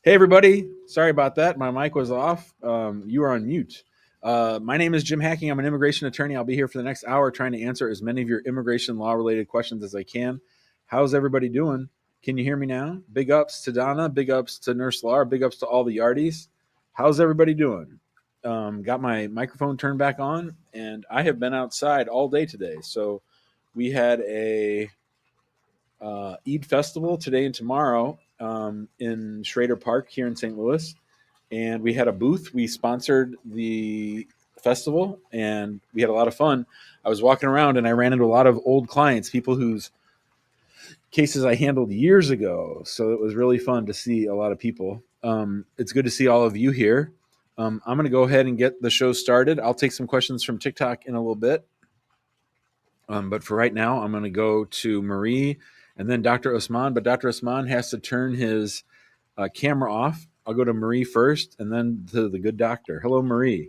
Hey, everybody. Sorry about that. My mic was off. You were on mute. My name is Jim Hacking. I'm an immigration attorney. I'll be here for the next hour trying to answer as many of your immigration law related questions as I can. How's everybody doing? Can you hear me now? Big ups to Donna. Big ups to Nurse Laura. Big ups to all the Yardies. How's everybody doing? Got my microphone turned back on, and I have been outside all day today. So we had a Eid Festival today and tomorrow in Schrader Park here in St. Louis. And we had a booth. We sponsored the festival and we had a lot of fun. I was walking around and I ran into a lot of old clients, people whose cases I handled years ago. So it was really fun to see a lot of people. It's good to see all of you here. I'm going to go ahead and get the show started. I'll take some questions from TikTok in a little bit. But for right now, I'm going to go to Marie and then Dr. Osman. But Dr. Osman has to turn his camera off. I'll go to Marie first and then to the good doctor. Hello, Marie.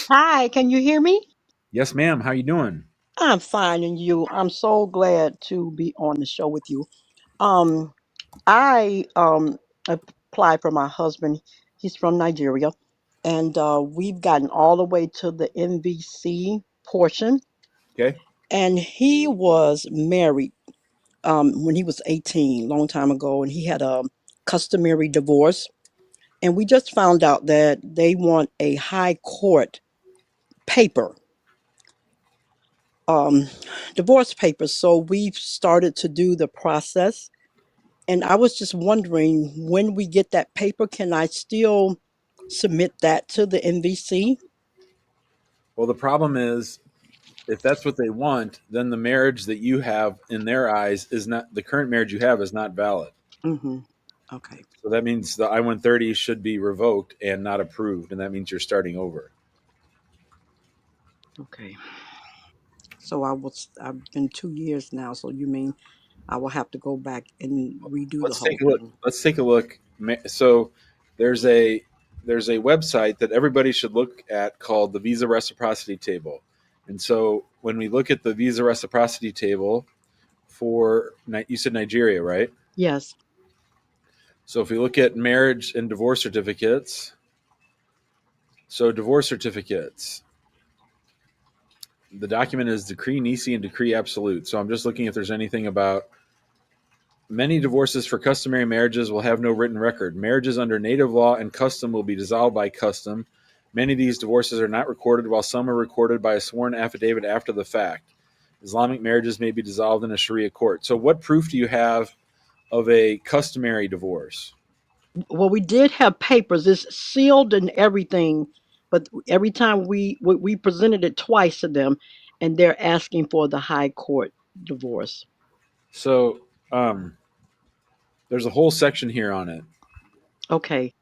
Hi, can you hear me? Yes, ma'am. How you doing? I'm fine, and you? I'm so glad to be on the show with you. Um, I applied for my husband. He's from Nigeria, and we've gotten all the way to the MVC portion. Okay. And he was married when he was 18, long time ago, and he had a customary divorce. And we just found out that they want a high court paper um, divorce papers. So we've started to do the process. And I was just wondering when we get that paper, can I still submit that to the NVC? Well, the problem is if that's what they want, then the marriage that you have in their eyes is not the current marriage you have is not valid. Mm-hmm. Okay. So that means the I-130 should be revoked and not approved, and that means you're starting over. Okay. So I've been 2 years now. So you mean I will have to go back and redo the Let's whole take a look. thing? Let's take a look. So there's a there's a website that everybody should look at called the Visa Reciprocity Table. And so when we look at the Visa Reciprocity Table for you said Nigeria, right? Yes. So if we look at marriage and divorce certificates, so divorce certificates, the document is decree nisi and decree absolute. So I'm just looking if there's anything about many divorces for customary marriages will have no written record. Marriages under native law and custom will be dissolved by custom. Many of these divorces are not recorded, while some are recorded by a sworn affidavit after the fact. Islamic marriages may be dissolved in a Sharia court. So, what proof do you have of a customary divorce? Well, we did have papers. It's sealed and everything, but every time we presented it twice to them, and they're asking for the high court divorce. So, um, there's a whole section here on it. Okay.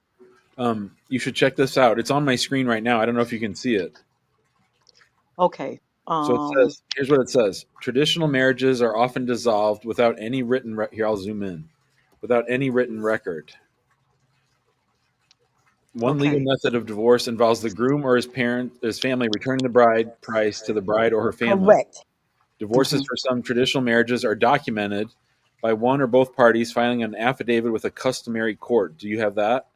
You should check this out. It's on my screen right now. I don't know if you can see it. Okay. So it says, here's what it says: traditional marriages are often dissolved without any written. Here, I'll zoom in. Without any written record. One legal Okay. method of divorce involves the groom or his family returning the bride price to the bride or her family. Correct. Divorces Hmm. for some traditional marriages are documented by one or both parties filing an affidavit with a customary court. Do you have that?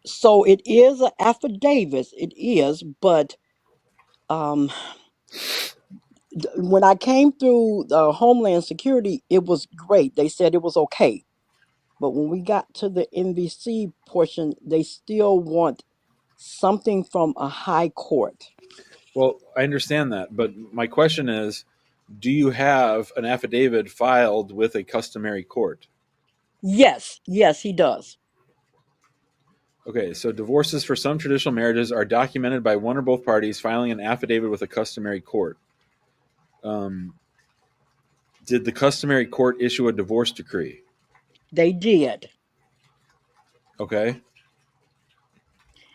So it is an affidavit. It is, but um, when I came through the Homeland Security, it was great. They said it was okay. But when we got to the NVC portion, they still want something from a high court. Well, I understand that, but my question is, do you have an affidavit filed with a customary court? Yes, yes, he does. Okay, so divorces for some traditional marriages are documented by one or both parties filing an affidavit with a customary court. Um, did the customary court issue a divorce decree? They did. Okay.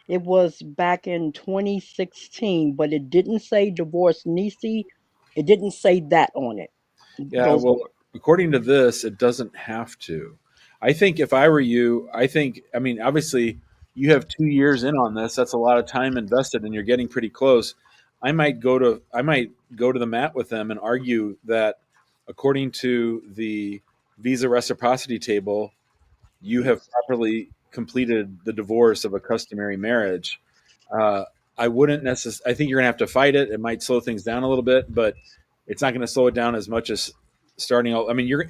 It was back in 2016, but it didn't say divorce Nisi. It didn't say that on it. Yeah, Those. well, according to this, it doesn't have to. I think if I were you, I mean, obviously, you have 2 years in on this. That's a lot of time invested, and you're getting pretty close. I might go to the mat with them and argue that according to the visa reciprocity table, you have properly completed the divorce of a customary marriage. Uh, I wouldn't necessarily. I think you're going to have to fight it. It might slow things down a little bit, but it's not going to slow it down as much as starting. I mean, you're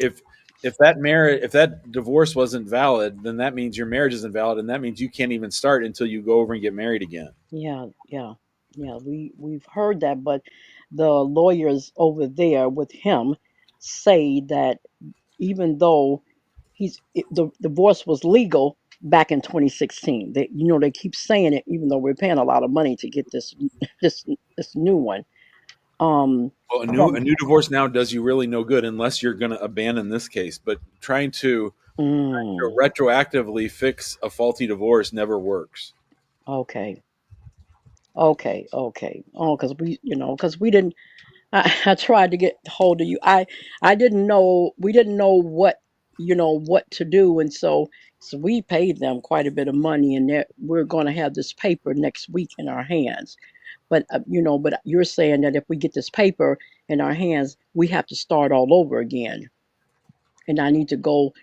if that marriage, if that divorce wasn't valid, then that means your marriage isn't valid, and that means you can't even start until you go over and get married again. Yeah, yeah, yeah. We've heard that, but the lawyers over there with him say that even though the divorce was legal back in 2016, they they keep saying it, even though we're paying a lot of money to get this this this new one. Um, Well, from a new divorce now does you really no good unless you're going to abandon this case. But trying to mm, retroactively fix a faulty divorce never works. okay, okay. Oh, because we didn't. I tried to get hold of you. I didn't know we didn't know what to do, and so we paid them quite a bit of money, and we're going to have this paper next week in our hands. But but you're saying that if we get this paper in our hands, we have to start all over again, and I need to go.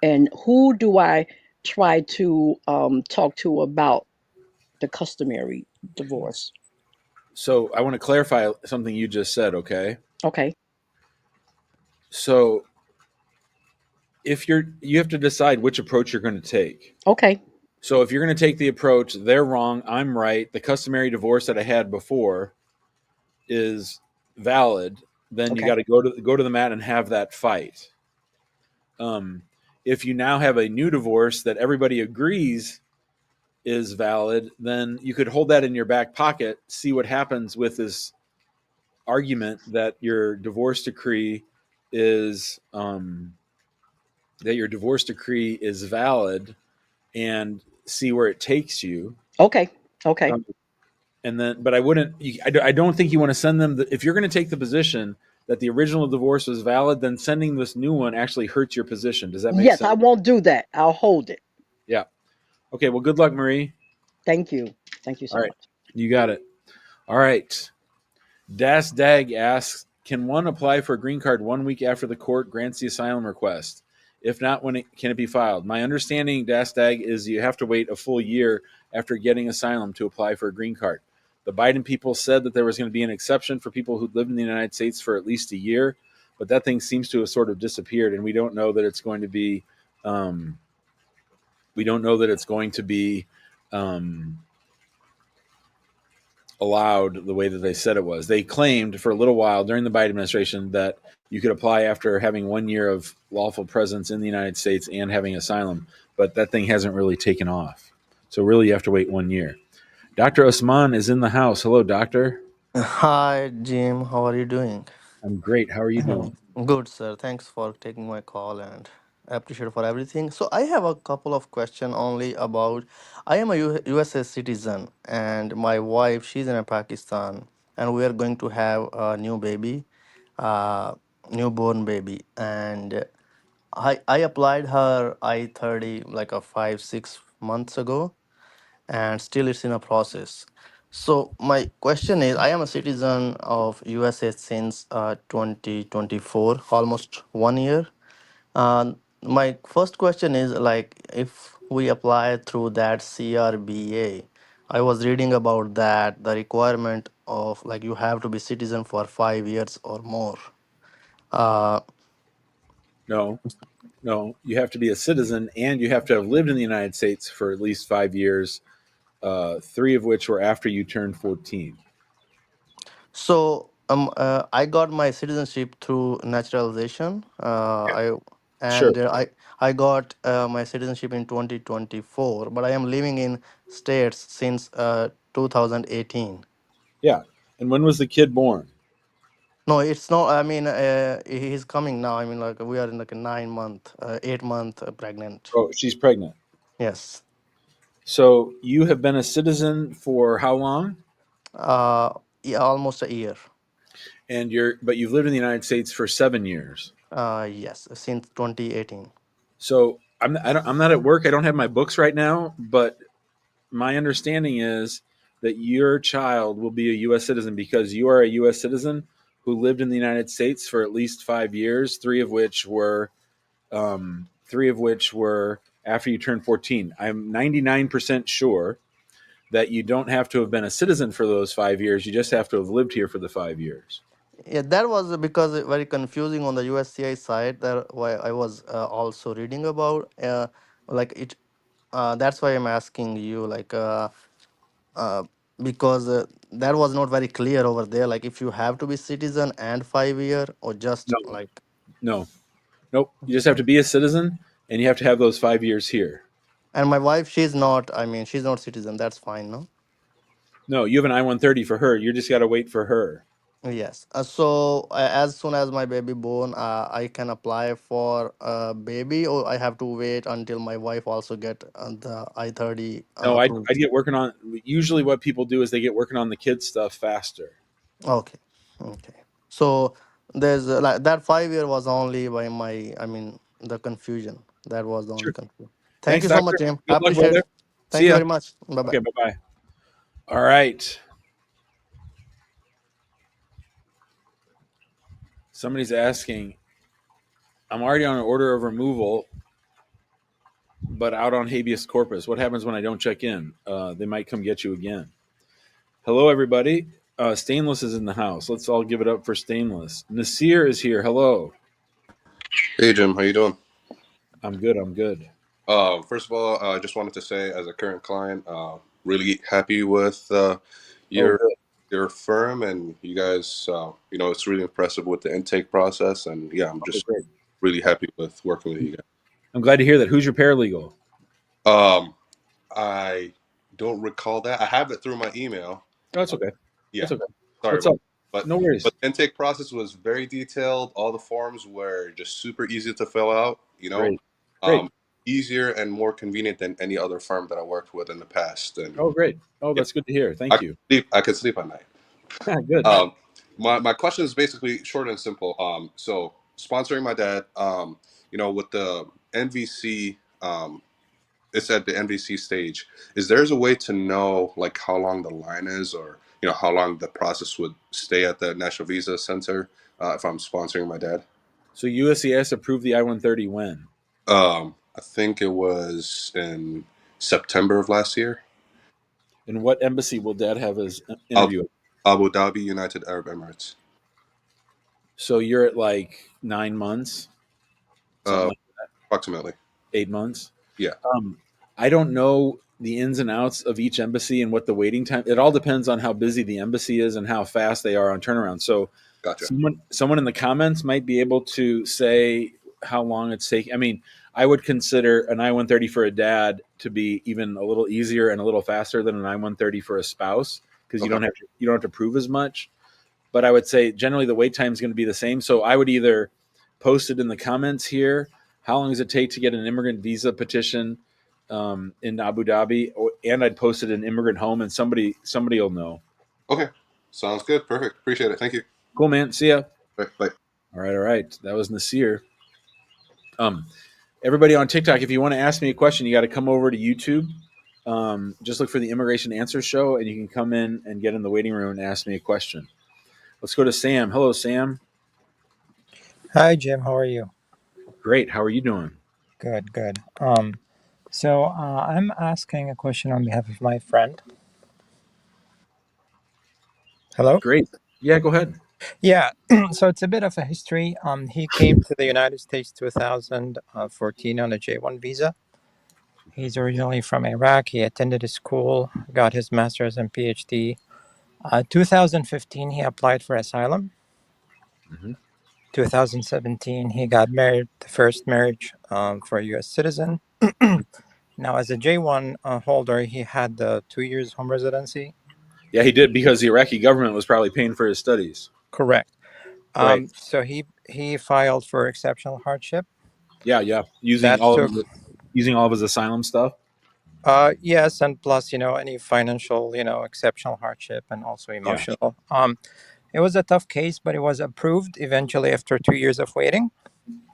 And who do I try to talk to about the customary divorce? So I want to clarify something you just said, okay? Okay, So if you have to decide which approach you're going to take. okay, So if you're going to take the approach, they're wrong, I'm right, the customary divorce that I had before is valid, then you okay, got to go to the mat and have that fight. Um, if you now have a new divorce that everybody agrees is valid, then you could hold that in your back pocket, see what happens with this argument that your divorce decree is valid, and see where it takes you. okay, okay. Um, and then, but I wouldn't. I don't think you want to send them. If you're going to take the position that the original divorce was valid, then sending this new one actually hurts your position. Does that make Yes, sense? I won't do that. I'll hold it. Yeah. Okay. Well, good luck, Marie. Thank you. Thank you All so right. much. You got it. All right. Das Dag asks, can one apply for a green card 1 week after the court grants the asylum request? If not, can it be filed? My understanding, Das Dag, is you have to wait a full year after getting asylum to apply for a green card. The Biden people said that there was going to be an exception for people who'd lived in the United States for at least a year, but that thing seems to have sort of disappeared, and we don't know that it's going to be. We don't know that it's going to be um, allowed the way that they said it was. They claimed for a little while during the Biden administration that you could apply after having 1 year of lawful presence in the United States and having asylum, but that thing hasn't really taken off. So really, you have to wait 1 year. Dr. Osman is in the house. Hello, doctor. Hi, Jim. How are you doing? I'm great. How are you doing? Good, sir. Thanks for taking my call and I appreciate for everything. So I have a couple of questions only about I am a USA citizen and my wife, she's in Pakistan and we are going to have a new baby, uh, newborn baby. And I applied her I-30 like a 5 6 months ago and still it's in a process. So my question is, I am a citizen of USA since 2024, almost 1 year. My first question is like, if we apply through that CRBA, I was reading about that the requirement of like you have to be citizen for 5 years or more. Uh, No, no. You have to be a citizen and you have to have lived in the United States for at least 5 years, three of which were after you turned 14. I got my citizenship through naturalization. I Sure. and I got my citizenship in 2024, but I am living in states since 2018. Yeah. And when was the kid born? No, it's not. I mean, he's coming now. I mean, like we are in like a 9 month, 8 month pregnant. Oh, she's pregnant. Yes. So you have been a citizen for how long? Uh, yeah, almost a year. But you've lived in the United States for 7 years. Yes, since 2018. So I'm not at work. I don't have my books right now, but my understanding is that your child will be a U.S. citizen because you are a U.S. citizen who lived in the United States for at least 5 years, three of which were after you turn 14. I'm 99% sure that you don't have to have been a citizen for those 5 years. You just have to have lived here for the 5 years. Yeah, that was because it very confusing on the USCI site. That why I was also reading about. Like it. That's why I'm asking you. Uh, because that was not very clear over there. Like if you have to be citizen and 5 year or just No, like. no, nope. You just have to be a citizen and you have to have those 5 years here. And my wife, she's not. I mean, she's not citizen. That's fine, no. No, you have an I-130 for her. You just got to wait for her. Yes. So as soon as my baby born, I can apply for a baby, or I have to wait until my wife also get the I-30 No, I approved. get working on. Usually, what people do is they get working on the kids stuff faster. Okay. Okay. So there's like that 5 year was only by my. I mean the confusion. That was the only Sure. confusion. Thank Thanks, you so much, doctor. Jim. I Good luck, appreciate brother. it. See Thank you ya. very much. Bye bye. Okay, bye bye. All right. Somebody's asking. I'm already on an order of removal, but out on habeas corpus. What happens when I don't check in? They might come get you again. Hello, everybody. Stainless is in the house. Let's all give it up for Stainless. Nasir is here. Hello. Hey Jim, how you doing? I'm good. I'm good. First of all, I just wanted to say, as a current client, really happy with Oh, your good. your firm, and you guys. It's really impressive with the intake process, and yeah, I'm Oh, just great. really happy with working with you guys. I'm glad to hear that. Who's your paralegal? Um, I don't recall that. I have it through my email. Oh, it's okay. Yeah, It's okay. sorry What's about up? that. But No worries. the intake process was very detailed. All the forms were just super easy to fill out. Great. Um, Great. easier and more convenient than any other firm that I worked with in the past. And Oh, great. Oh, yeah, that's good to hear. Thank you. I could sleep at night. Good. Um, my question is basically short and simple. So sponsoring my dad, with the NVC, it's at the NVC stage. Is there's a way to know like how long the line is, or how long the process would stay at the National Visa Center if I'm sponsoring my dad? So USCIS approved the I-130 when? I think it was in September of last year. And what embassy will Dad have his Abu, interview at? Abu Dhabi, United Arab Emirates. So you're at like 9 months, something Uh, like Approximately. 8 months. Yeah. Um, I don't know the ins and outs of each embassy and what the waiting time. It all depends on how busy the embassy is and how fast they are on turnaround. So Gotcha. someone in the comments might be able to say how long it's taking. I mean, I would consider an I-130 for a dad to be even a little easier and a little faster than an I-130 for a spouse because Okay. you don't have to prove as much. But I would say generally the wait time is going to be the same. So I would either post it in the comments here. How long does it take to get an immigrant visa petition in Abu Dhabi? And I'd post it in immigrant home, and somebody will know. Okay. Sounds good. Perfect. Appreciate it. Thank you. Cool, man. See ya. Bye. Bye. All right, all right. That was Nasir. Um, Everybody on TikTok, if you want to ask me a question, you got to come over to YouTube. Just look for the Immigration Answer Show, and you can come in and get in the waiting room and ask me a question. Let's go to Sam. Hello, Sam. Hi, Jim. How are you? Great. How are you doing? Good, good. So I'm asking a question on behalf of my friend. Hello? Great. Yeah, go ahead. Yeah. So it's a bit of a history. He came to the United States 2014 on a J-1 visa. He's originally from Iraq. He attended a school, got his master's and PhD. 2015, he applied for asylum. Mm-hmm. 2017, he got married, the first marriage for a U.S. citizen. Now, as a J1 holder, he had the 2 years home residency. Yeah, he did because the Iraqi government was probably paying for his studies. Correct. Right. So he filed for exceptional hardship. Yeah, yeah. That took Using all of his asylum stuff. yes, and plus any financial exceptional hardship and also Yeah. emotional. It was a tough case, but it was approved eventually after 2 years of waiting.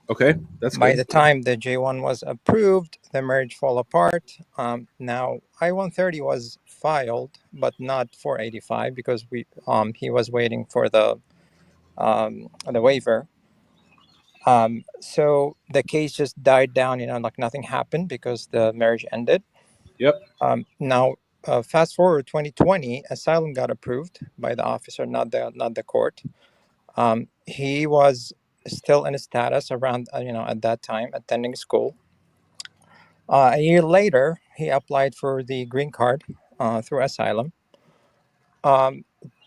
Okay, that's By good. the time the J1 was approved, the marriage fell apart. Now I-130 was filed, but not 485 because he was waiting for the waiver. So the case just died down, like nothing happened because the marriage ended. Yep. Now, fast forward 2020, asylum got approved by the officer, not the court. He was still in a status around, at that time, attending school. A year later, he applied for the green card through asylum.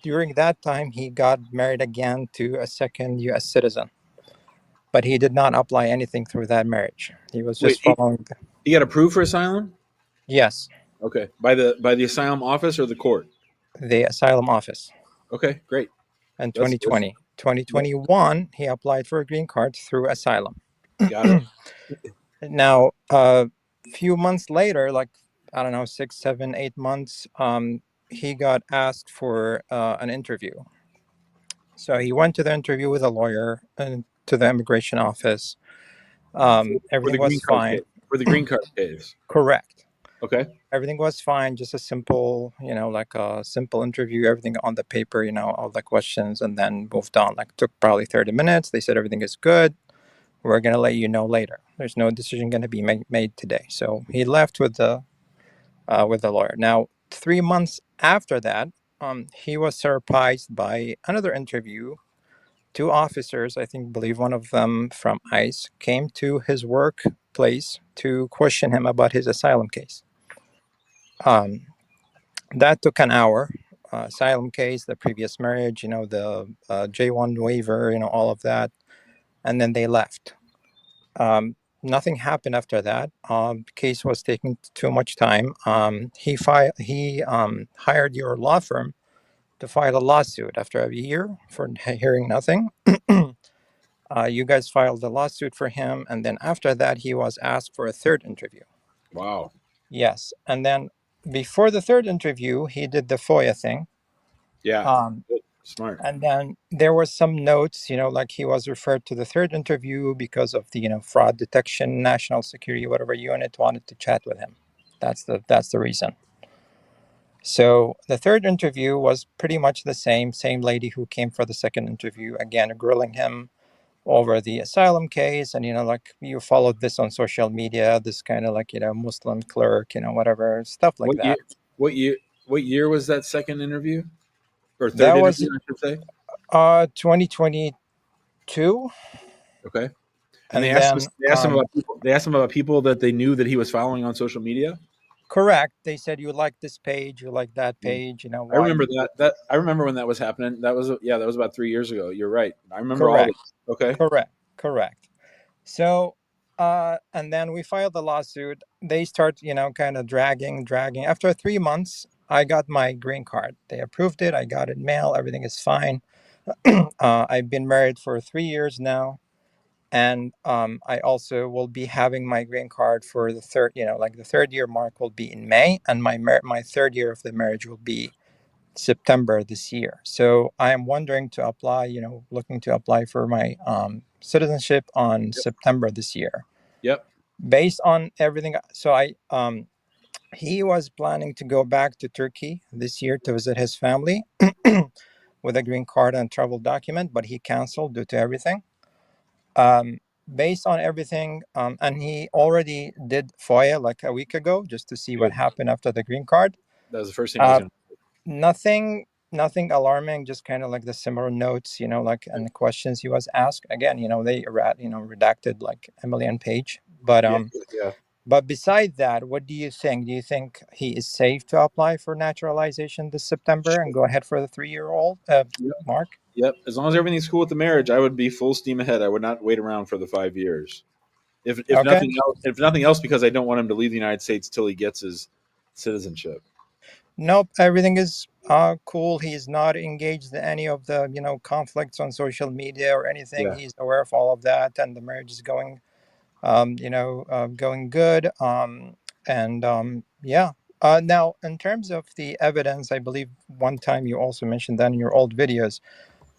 During that time, he got married again to a second U.S. citizen, but he did not apply anything through that marriage. He was Wait, just following. he got approved for asylum? Yes, Okay. By the asylum office or the court? the asylum office. Okay, great. In That's good. 2020. Yep. 2021, he applied for a green card through asylum. Got it. Now, a few months later, like, I don't know, 6, 7, 8 months, he got asked for an interview. So he went to the interview with a lawyer and to the immigration office. For the Everything green was card fine. case. For the green card case. Correct. Okay. Everything was fine. Just a simple, like a simple interview, everything on the paper, all the questions, and then moved on. Like, took probably 30 minutes. They said everything is good. We're going to let you know later. There's no decision going to be made today. So he left with the lawyer. Now, 3 months after that, he was surprised by another interview. Two officers, I believe one of them from ICE, came to his workplace to question him about his asylum case. That took an hour. Asylum case, the previous marriage, the J1 waiver, all of that. And then they left. Nothing happened after that. The case was taking too much time. He hired your law firm to file a lawsuit after a year for hearing nothing. You guys filed a lawsuit for him, and then after that, he was asked for a third interview. Wow. Yes, and then before the third interview, he did the FOIA thing. Yeah. Um, Good. Smart. and then there was some notes, like he was referred to the third interview because of the, fraud detection, national security, whatever unit wanted to chat with him. That's the reason. So the third interview was pretty much the same lady who came for the second interview, again, grilling him over the asylum case. And, like, you followed this on social media, this kind of like, Muslim clerk, whatever, stuff like What year? that. What year? What year was that second interview or That third was interview? I should say. 2022. Okay. And they And asked him. then, They asked him about people. They asked him about people that they knew that he was following on social media. correct. They said, you like this page, you like that Yeah. page, I why remember do you... that. I remember when that was happening. That was that was about 3 years ago. You're right. I remember all this. Correct. Okay. Correct. So, and then we filed the lawsuit. They start, kind of dragging. After 3 months, I got my green card. They approved it. I got it mail. Everything is fine. I've been married for 3 years now. And I also will be having my green card for the third, like the third year mark will be in May. And my third year of the marriage will be September this year. So I am wondering to apply, looking to apply for my citizenship on Yep. September this year. Yep. Based on everything, so he was planning to go back to Turkey this year to visit his family with a green card and travel document, but he canceled due to everything. Based on everything, and he already did FOIA like a week ago just to see what Good. happened after the green card. That was the first thing I was going to. Nothing alarming, just kind of like the similar notes, like, and the questions he was asked. Again, they redacted like a million page. But Yeah. Yeah. but beside that, what do you think? Do you think he is safe to apply for naturalization this September and go ahead for the 3-year-old Yep. mark? Yep. As long as everything's cool with the marriage, I would be full steam ahead. I would not wait around for the 5 years. If Okay. nothing else, because I don't want him to leave the United States till he gets his citizenship. Nope, everything is cool. He's not engaged in any of the conflicts on social media or anything. Yeah. He's aware of all of that, and the marriage is going going good. And yeah. Now, in terms of the evidence, I believe one time you also mentioned that in your old videos,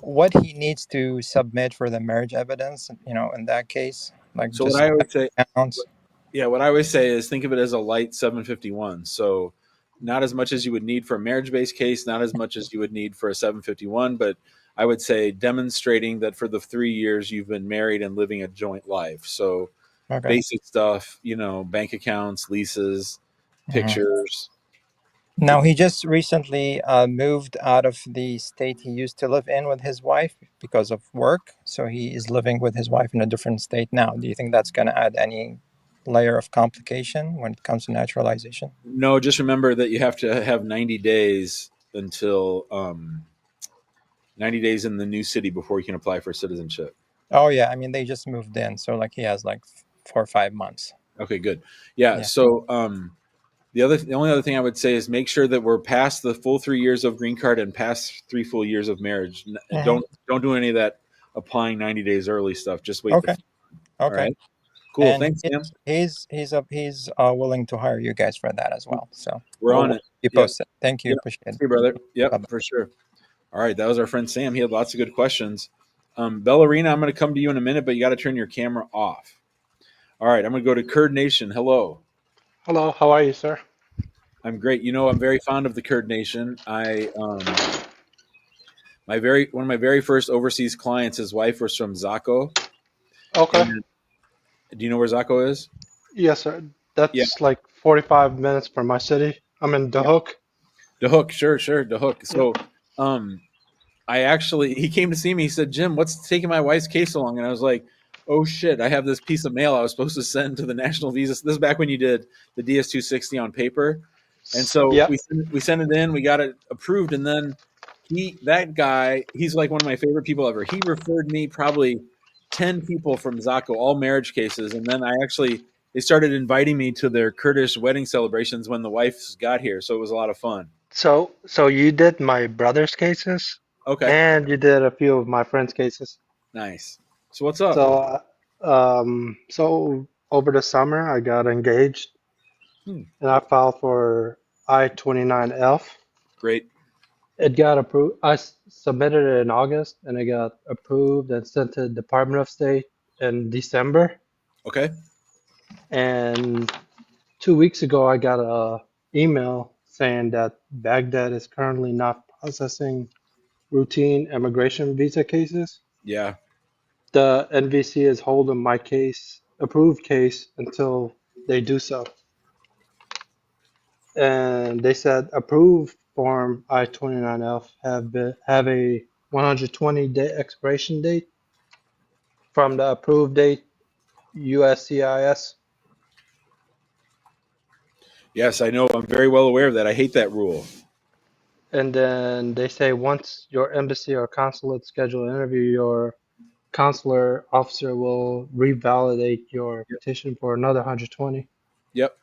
what he needs to submit for the marriage evidence, in that case, like So what just I always say, accounts. yeah, what I always say is think of it as a light 751. So not as much as you would need for a marriage-based case, not as much as you would need for a 751, but I would say demonstrating that for the 3 years you've been married and living a joint life. So Okay. basic stuff, bank accounts, leases, Mhm. pictures. Now, he just recently moved out of the state he used to live in with his wife because of work. So he is living with his wife in a different state now. Do you think that's going to add any layer of complication when it comes to naturalization? No, just remember that you have to have 90 days until 90 days in the new city before you can apply for citizenship. Oh, yeah. I mean, they just moved in. So, like, he has like 4 or 5 months. Okay, good. Yeah. Yeah. So the only other thing I would say is make sure that we're past the full 3 years of green card and past 3 full years of marriage. Mhm. Don't do any of that applying 90 days early stuff. Just wait Okay. all Okay. right. Cool. And Thanks, Sam. he's willing to hire you guys for that as well. So We're on we'll it. keep you Yep. posted. Thank you. Yep. Appreciate it. See you, brother. Bye Yep, bye. for sure. All right, that was our friend Sam. He had lots of good questions. Bellerina, I'm going to come to you in a minute, but you got to turn your camera off. All right, I'm going to go to Kurd Nation. Hello. Hello, how are you, sir? I'm great. I'm very fond of the Kurd Nation. I one of my very first overseas clients, his wife was from Zako. Okay. And do you know where Zako is? Yes, sir. Yeah, That's like 45 minutes from my city. I'm in yeah. Dahuk. Dahuk, sure, Dahuk. Yeah. So, he came to see me. He said, "Jim, what's taking my wife's case so long?" And I was like, "Oh shit, I have this piece of mail I was supposed to send to the national visa." This is back when you did the DS-260 on paper, and so Yeah. we sent it in, we got it approved, and then that guy, he's like one of my favorite people ever. He referred me probably 10 people from Zako, all marriage cases, and then they started inviting me to their Kurdish wedding celebrations when the wives got here, so it was a lot of fun. So you did my brother's cases, Okay, and you did a few of my friends' cases. nice. So what's up? So over the summer, I got engaged, Hmm, and I filed for I-29F. great. It got approved. Submitted it in August, and it got approved and sent to the Department of State in December. Okay. And 2 weeks ago, I got a email saying that Baghdad is currently not processing routine immigration visa cases. Yeah. The NVC is holding my case, approved case, until they do so. And they said approved form I-29F have a 120-day expiration date from the approved date USCIS. Yes, I know. I'm very well aware of that. I hate that rule. And then they say once your embassy or consulate schedule an interview, your consular officer will revalidate your Yep. petition for another 120. Yep.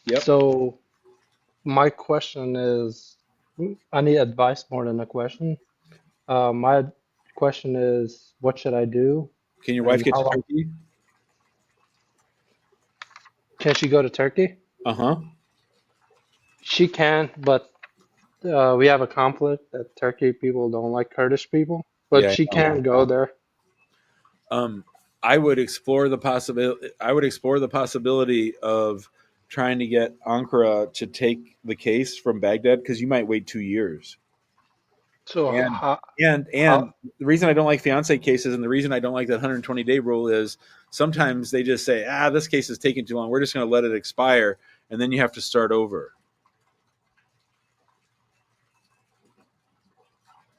Yep. So my question is, I need advice more than a question. My question is, what should I do, Can your wife and get how to long Turkey? can she go to Turkey? Uh-huh. She can, but we have a conflict that Turkey people don't like Kurdish people, but Yeah, I she know. can go there. Um, I would explore the possibility of trying to get Ankara to take the case from Baghdad because you might wait 2 years. So And how, and how the reason I don't like fiance cases and the reason I don't like that 120-day rule is sometimes they just say, this case is taking too long. We're just going to let it expire, and then you have to start over.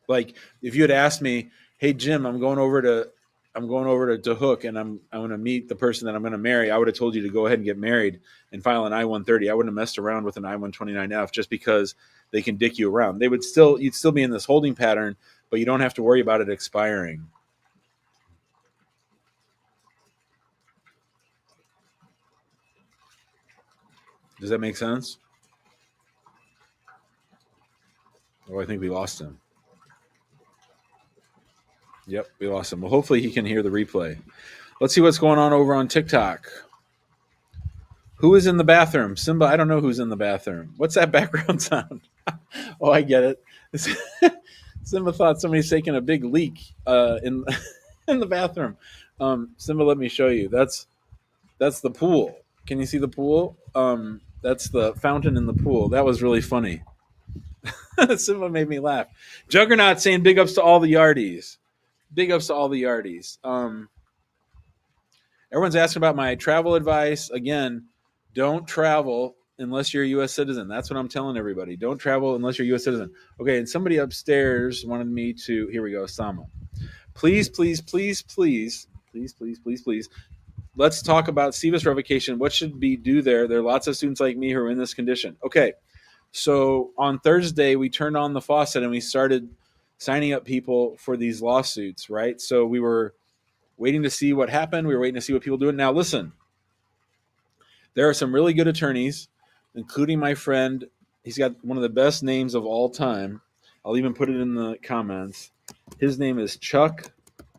Like if you had asked me, "Hey Jim, I'm going over to Hook and I'm going to meet the person that I'm going to marry," I would have told you to go ahead and get married and file an I-130. I wouldn't have messed around with an I-129F just because they can dick you around. You'd still be in this holding pattern, but you don't have to worry about it expiring. Does that make sense? Oh, I think we lost him. Yep, we lost him. Well, hopefully he can hear the replay. Let's see what's going on over on TikTok. Who is in the bathroom? Simba, I don't know who's in the bathroom. What's that background sound? Oh, I get it. Simba thought somebody's taking a big leak in in the bathroom. Simba, let me show you. That's the pool. Can you see the pool? That's the fountain in the pool. That was really funny. Simba made me laugh. Juggernaut saying big ups to all the yardies. Big ups to all the yardies. Everyone's asking about my travel advice. Again, don't travel unless you're a U.S. citizen. That's what I'm telling everybody. Don't travel unless you're a U.S. citizen. Okay, and somebody upstairs wanted me to. Here we go, Samar. Please, please, please, please, please, please, please, please. Let's talk about SEVIS revocation. What should we do there? There are lots of students like me who are in this condition. Okay, so on Thursday, we turned on the faucet and we started signing up people for these lawsuits, right? So we were waiting to see what happened. We were waiting to see what people do. Now, listen, there are some really good attorneys, including my friend. He's got one of the best names of all time. I'll even put it in the comments. His name is Chuck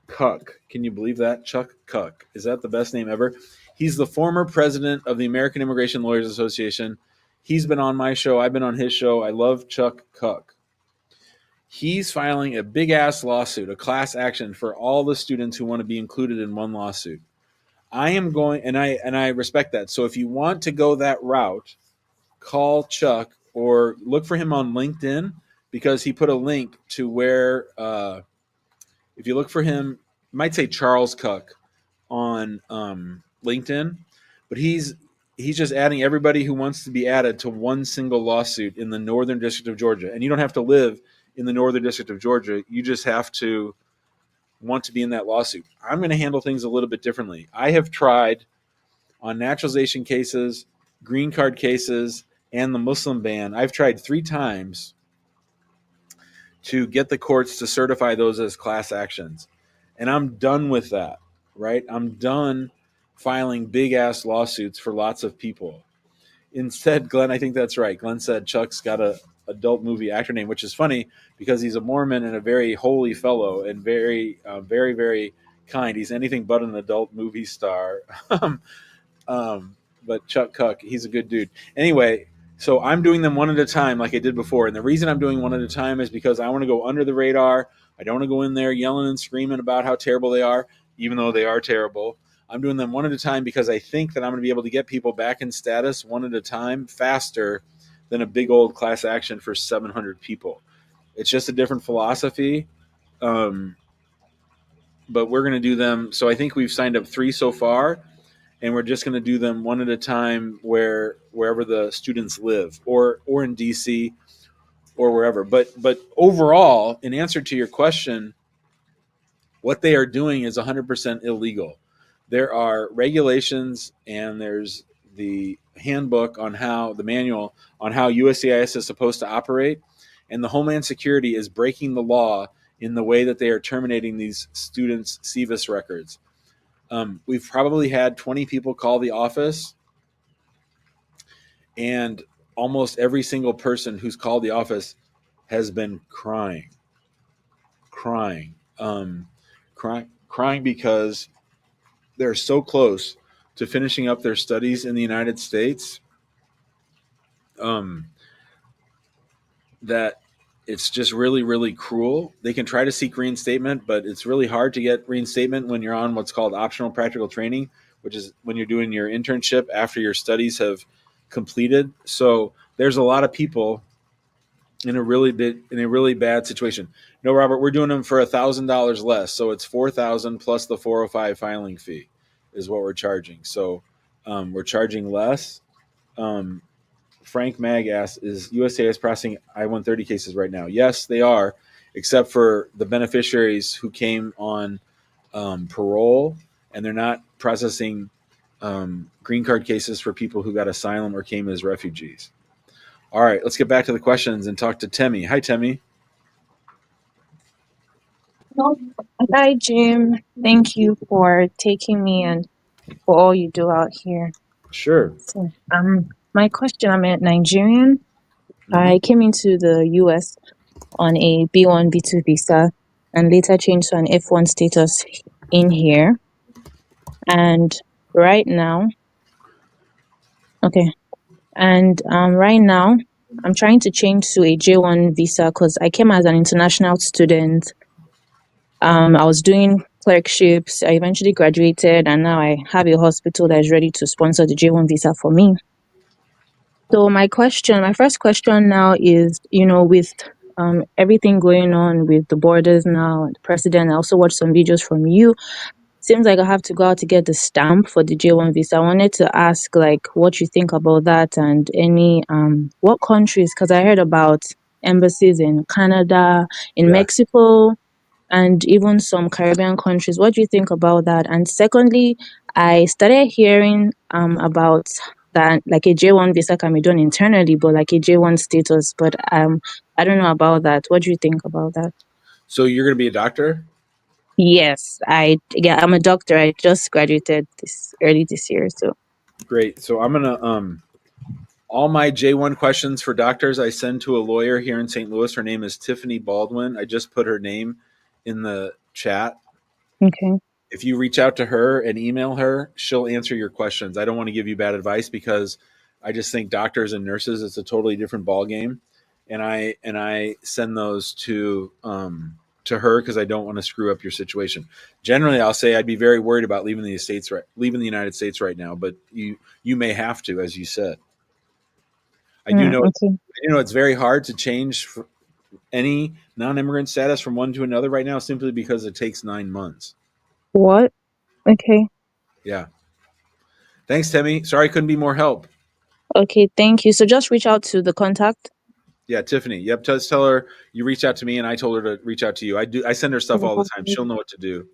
Kuck. Can you believe that? Chuck Kuck. Is that the best name ever? He's the former president of the American Immigration Lawyers Association. He's been on my show. I've been on his show. I love Chuck Kuck. He's filing a big ass lawsuit, a class action for all the students who want to be included in one lawsuit. I am going, and I respect that. So if you want to go that route, call Chuck or look for him on LinkedIn, because he put a link to where if you look for him, you might say Charles Kuck on LinkedIn, but he's just adding everybody who wants to be added to one single lawsuit in the Northern District of Georgia. And you don't have to live in the Northern District of Georgia. You just have to want to be in that lawsuit. I'm going to handle things a little bit differently. I have tried on naturalization cases, green card cases, and the Muslim ban. I've tried 3 times to get the courts to certify those as class actions. And I'm done with that, right? I'm done filing big ass lawsuits for lots of people. Instead, Glenn, I think that's right. Glenn said Chuck's got a adult movie actor name, which is funny because he's a Mormon and a very holy fellow and very, very, very kind. He's anything but an adult movie star. But Chuck Kuck, he's a good dude. Anyway, so I'm doing them one at a time like I did before. And the reason I'm doing one at a time is because I want to go under the radar. I don't want to go in there yelling and screaming about how terrible they are, even though they are terrible. I'm doing them one at a time because I think that I'm going to be able to get people back in status one at a time faster than a big old class action for 700 people. It's just a different philosophy. But we're going to do them. So I think we've signed up 3 so far, and we're just going to do them one at a time wherever the students live, or in DC or wherever. But overall, in answer to your question, what they are doing is 100% illegal. There are regulations and there's the handbook on how, the manual on how USCIS is supposed to operate, and the Homeland Security is breaking the law in the way that they are terminating these students' SEVIS records. We've probably had 20 people call the office, and almost every single person who's called the office has been crying because they're so close to finishing up their studies in the United States that it's just really, really cruel. They can try to seek reinstatement, but it's really hard to get reinstatement when you're on what's called optional practical training, which is when you're doing your internship after your studies have completed. So there's a lot of people in a really bad situation. No, Robert, we're doing them for $1,000 less, so it's $4,000 plus the 405 filing fee is what we're charging. So we're charging less. Frank Mag asks, is USCIS processing I-130 cases right now? Yes, they are, except for the beneficiaries who came on parole, and they're not processing green card cases for people who got asylum or came as refugees. All right, let's get back to the questions and talk to Tammy. Hi, Tammy. Hi, Jim. Thank you for taking me and for all you do out here. Sure. So, my question, I'm a Nigerian. Mm-hmm. I came into the US on a B1, B2 visa and later changed to an F1 status in here. And right now, right now, I'm trying to change to a J1 visa because I came as an international student. I was doing clerkships. I eventually graduated, and now I have a hospital that is ready to sponsor the J1 visa for me. So my first question now is, with everything going on with the borders now, and the president, I also watched some videos from you. Seems like I have to go out to get the stamp for the J1 visa. I wanted to ask, like, what you think about that, and any what countries, because I heard about embassies in Canada, in Yeah. Mexico, and even some Caribbean countries. What do you think about that? And secondly, I started hearing about that, like, a J1 visa can be done internally, but like a J1 status. But I don't know about that. What do you think about that? So you're going to be a doctor? Yes, I'm a doctor. I just graduated early this year. So Great. So I'm going to all my J1 questions for doctors I send to a lawyer here in St. Louis. Her name is Tiffany Baldwin. I just put her name in the chat. okay. If you reach out to her and email her, she'll answer your questions. I don't want to give you bad advice because I just think doctors and nurses, it's a totally different ball game. And I send those to her because I don't want to screw up your situation. Generally, I'll say I'd be very worried about leaving the United States right now, but you may have to, as you said. I do know Okay. it's very hard to change any non-immigrant status from one to another right now simply because it takes 9 months. What? Okay. Yeah. Thanks, Tammy. Sorry I couldn't be more help. Okay. Thank you. So just reach out to the contact. Yeah, Tiffany. Yep. Just tell her you reached out to me and I told her to reach out to you. I send her stuff all the time. She'll know what to do.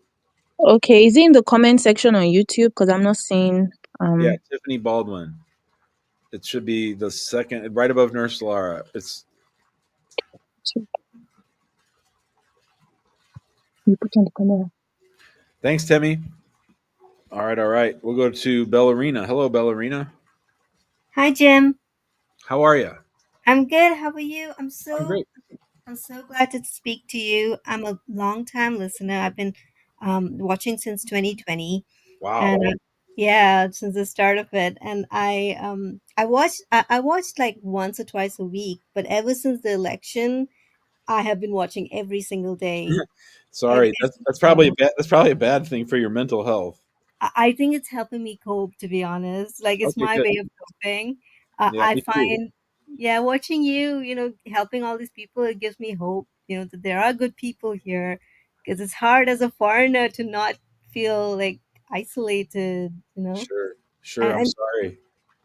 Okay. Is it in the comment section on YouTube? Because I'm not seeing. Yeah, Tiffany Baldwin. It should be the second, right above Nurse Laura. It's You put on the camera. thanks, Timmy. All right, all right. We'll go to Bellerina. Hello, Bellerina. Hi, Jim. How are you? I'm good. How are you? I'm great. I'm so glad to speak to you. I'm a long time listener. I've been watching since 2020, Wow. and yeah, since the start of it. And I watched like once or twice a week, but ever since the election, I have been watching every single day. It Sorry, is that's probably a bad thing for your mental health. I think it's helping me cope, to be honest. Like it's Okay, my good. way of coping. Yeah, I me too. find, yeah, watching you, helping all these people, it gives me hope, that there are good people here. Because it's hard as a foreigner to not feel like isolated, Sure, sure. I'm and sorry.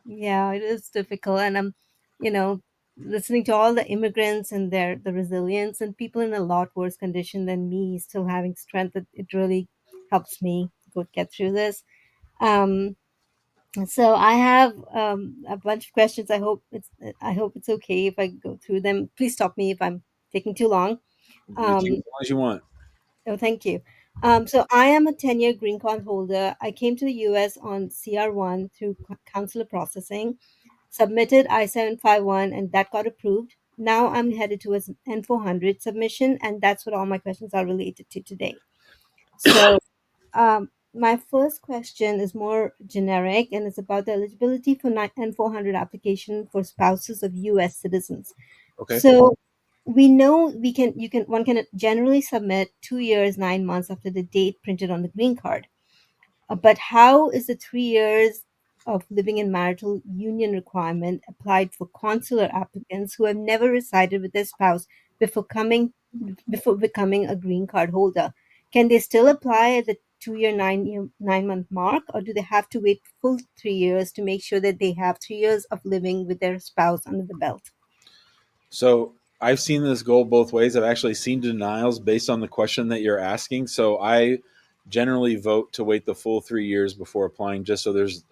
yeah, it is difficult. And I'm, you know, listening to all the immigrants and the resilience and people in a lot worse condition than me still having strength. It really helps me get through this. Um, so I have a bunch of questions. I hope it's okay if I go through them. Please stop me if I'm taking too long. As Um, long as you want. oh, thank you. So I am a 10-year green card holder. I came to the U.S. on CR1 through consular processing, submitted I-751, and that got approved. Now I'm headed towards N400 submission, and that's what all my questions are related to today. So my first question is more generic and it's about the eligibility for N400 application for spouses of US citizens. Okay. So we know one can generally submit 2 years, 9 months after the date printed on the green card. But how is the 3 years of living in marital union requirement applied for consular applicants who have never resided with their spouse before coming before becoming a green card holder? Can they still apply at the 2 year, 9 month mark, or do they have to wait full 3 years to make sure that they have 3 years of living with their spouse under the belt? So I've seen this go both ways. I've actually seen denials based on the question that you're asking. So I generally vote to wait the full 3 years before applying, just so there's,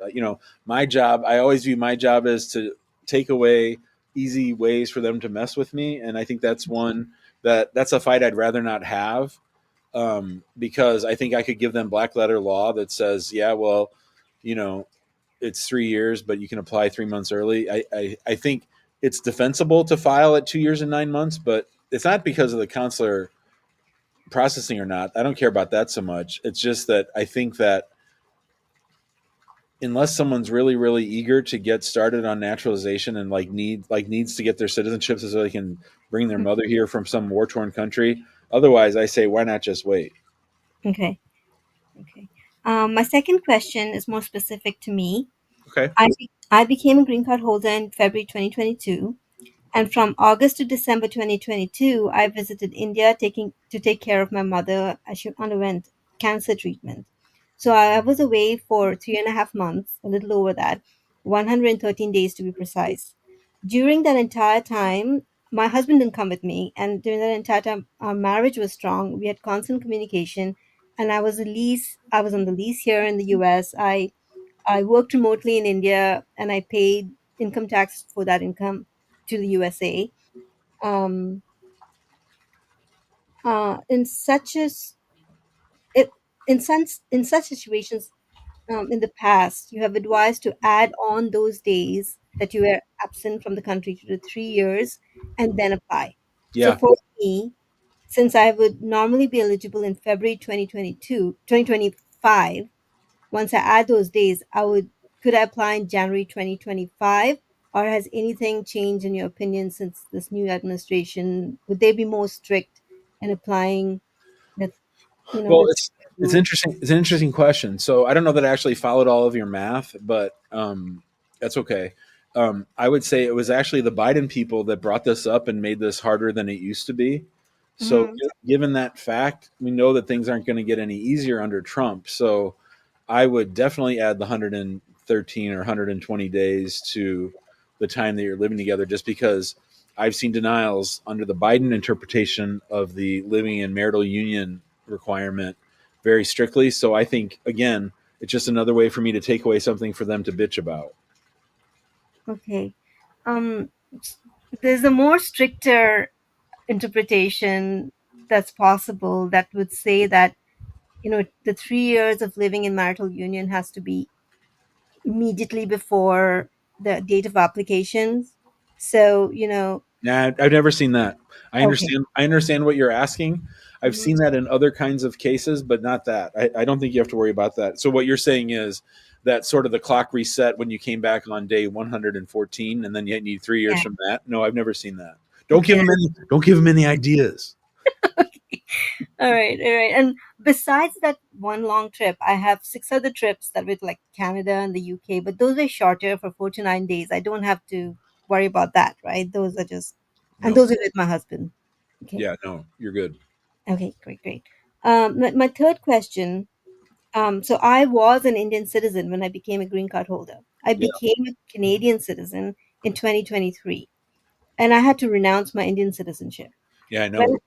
my job. I always view my job as to take away easy ways for them to mess with me, and I think that's that's a fight I'd rather not have, because I think I could give them black letter law that says, yeah, well, you know, it's 3 years, but you can apply 3 months early. I think it's defensible to file at 2 years and 9 months, but it's not because of the consular processing or not. I don't care about that so much. It's just that I think that unless someone's really, really eager to get started on naturalization and needs to get their citizenship so they can bring their mother here from some war torn country, otherwise I say why not just wait? Okay. Okay. My second question is more specific to me. Okay. I I became a green card holder in February 2022, and from August to December 2022, I visited India to take care of my mother as she underwent cancer treatment. So I was away for 3.5 months, a little over that, 113 days to be precise. During that entire time, my husband didn't come with me, and during that entire time, our marriage was strong. We had constant communication, and I was on the lease here in the US. I worked remotely in India, and I paid income tax for that income to the USA. Um, in such as it in such situations, in the past, you have advised to add on those days that you were absent from the country to the 3 years and then apply. So Yeah. for me, since I would normally be eligible in February 2025, once I add those days, could I apply in January 2025, or has anything changed in your opinion since this new administration? Would they be more strict in applying the Well, the it's rule? interesting. It's an interesting question. So I don't know that I actually followed all of your math, but that's okay. I would say it was actually the Biden people that brought this up and made this harder than it used to be. So, Hmm. given that fact, we know that things aren't going to get any easier under Trump. So, I would definitely add the 113 or 120 days to the time that you're living together, just because I've seen denials under the Biden interpretation of the living in marital union requirement very strictly. So, I think, again, it's just another way for me to take away something for them to bitch about. Okay. Um, there's a more stricter interpretation that's possible that would say that, the 3 years of living in marital union has to be immediately before the date of application. So, Nah, I've never seen that. I okay. understand. I understand what you're asking. I've Mhm. seen that in other kinds of cases, but not that. I don't think you have to worry about that. So what you're saying is that sort of the clock reset when you came back on day 114, and then you need 3 years Yeah. from that. No, I've never seen that. Don't give Okay. them any. Don't give them any ideas. All right. All right. And besides that one long trip, I have 6 other trips that with like Canada and the UK, but those are shorter for 49 days. I don't have to worry about that, right? Those are just, and No. those are with my husband. Okay. Yeah. No. You're good. Okay. Great. Great. My third question. So I was an Indian citizen when I became a green card holder. I Yeah. became a Canadian citizen in 2023, and I had to renounce my Indian citizenship. Yeah. I When know.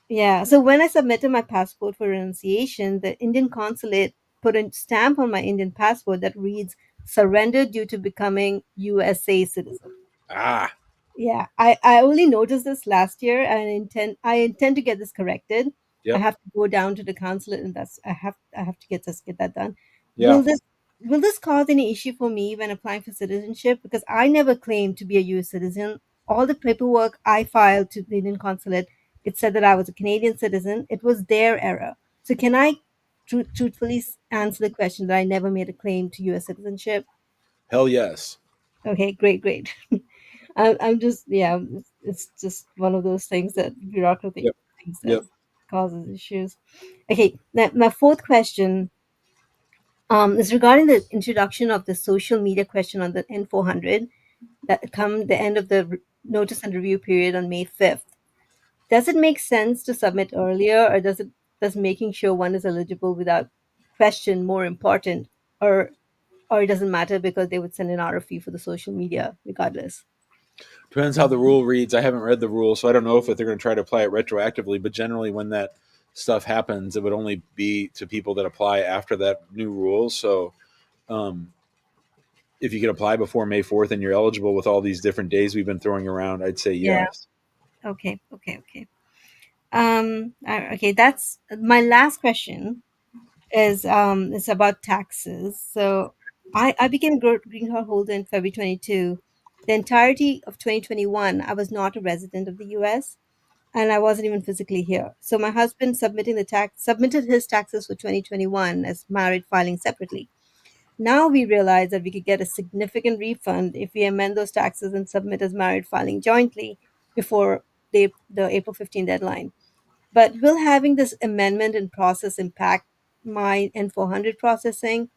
Yeah, so when I submitted my passport for renunciation, the Indian consulate put a stamp on my Indian passport that reads "surrendered due to becoming USA citizen." Ah. Yeah, I only noticed this last year, and I intend to get this corrected. I Yep. have to go down to the consulate, and I have to get that done. Yeah. Will this cause any issue for me when applying for citizenship? Because I never claimed to be a U.S. citizen. All the paperwork I filed to the Indian consulate, it said that I was a Canadian citizen. It was their error. So can I truthfully answer the question that I never made a claim to U.S. citizenship? Hell yes. Okay, great, great. I'm just, yeah, it's just one of those things that bureaucratic Yep. things that Yep. causes issues. Okay, now my fourth question is regarding the introduction of the social media question on the N400 that come the end of the notice and review period on May 5th. Does it make sense to submit earlier, or does making sure one is eligible without question more important, or it doesn't matter because they would send an RFE for the social media regardless? Depends how the rule reads. I haven't read the rule, so I don't know if they're going to try to apply it retroactively. But generally, when that stuff happens, it would only be to people that apply after that new rule. So, um, if you can apply before May 4th and you're eligible with all these different days we've been throwing around, I'd say Yeah. yes. Okay. Okay. Okay. Okay, that's my last question is about taxes. So I became green card holder in February 22. The entirety of 2021, I was not a resident of the US, and I wasn't even physically here. So my husband submitted his taxes for 2021 as married filing separately. Now we realize that we could get a significant refund if we amend those taxes and submit as married filing jointly before the April 15 deadline. But will having this amendment in process impact my N400 processing?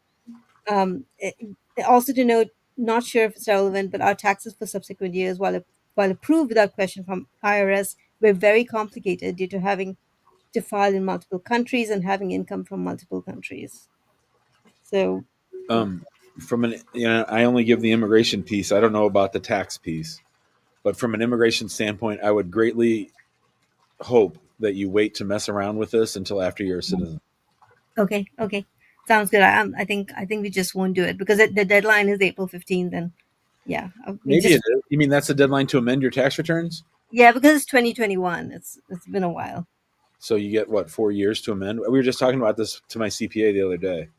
Also to note, not sure if it's relevant, but our taxes for subsequent years, while approved without question from IRS, were very complicated due to having to file in multiple countries and having income from multiple countries. So, From an, I only give the immigration piece. I don't know about the tax piece, but from an immigration standpoint, I would greatly hope that you wait to mess around with this until after you're a citizen. okay, sounds good. I think we just won't do it because the deadline is April 15th, and yeah, we Maybe it just is. You mean that's the deadline to amend your tax returns? yeah, because it's 2021. It's been a while. So you get what, 4 years to amend? We were just talking about this to my CPA the other day.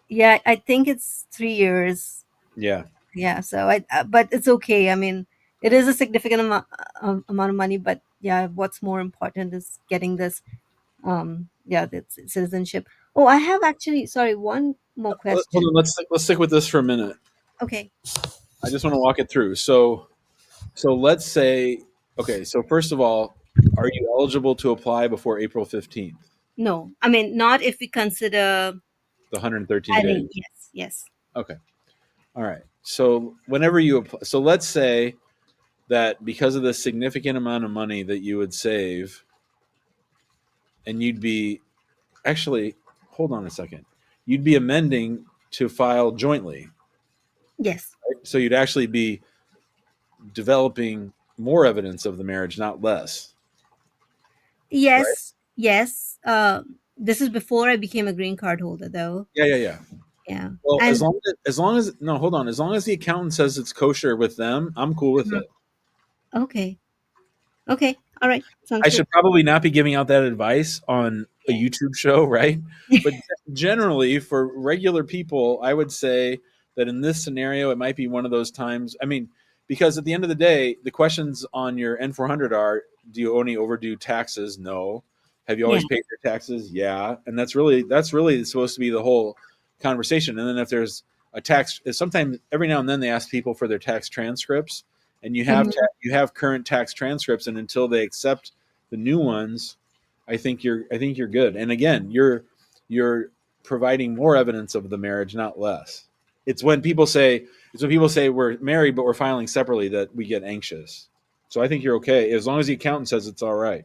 Yeah, I think it's 3 years. Yeah. Yeah, so but it's okay. I mean, it is a significant amount of money, but yeah, what's more important is getting this yeah, the citizenship. Oh, I have actually, sorry, one more Hold on. question. Let's stick with this for a minute. Okay. I just want to walk it through. So let's say, okay. So first of all, are you eligible to apply before April 15th? No, I mean, not if we consider The 113 days. adding. Yes, yes. Okay. All right. So whenever you apply, so let's say that because of the significant amount of money that you would save, and you'd be actually, hold on a second, you'd be amending to file jointly. Yes. Right? So you'd actually be developing more evidence of the marriage, not less. Right? Yes, yes. This is before I became a green card holder, though. Yeah. Yeah. Well, And as long as no, hold on. As long as the accountant says it's kosher with them, I'm cool with Mhm. it. Okay. Okay. All right. Sounds I good. should probably not be giving out that advice on a Yeah. YouTube show, right? But generally, for regular people, I would say that in this scenario, it might be one of those times. I mean, because at the end of the day, the questions on your N400 are: do you only overdue taxes? No. Have you Yeah. always paid your taxes? Yeah. And that's really supposed to be the whole conversation. And then if there's a tax, sometimes every now and then they ask people for their tax transcripts, and Mhm. you have current tax transcripts, and until they accept the new ones, I think you're good. And again, you're providing more evidence of the marriage, not less. It's when people say we're married but we're filing separately that we get anxious. So I think you're okay as long as the accountant says it's all right.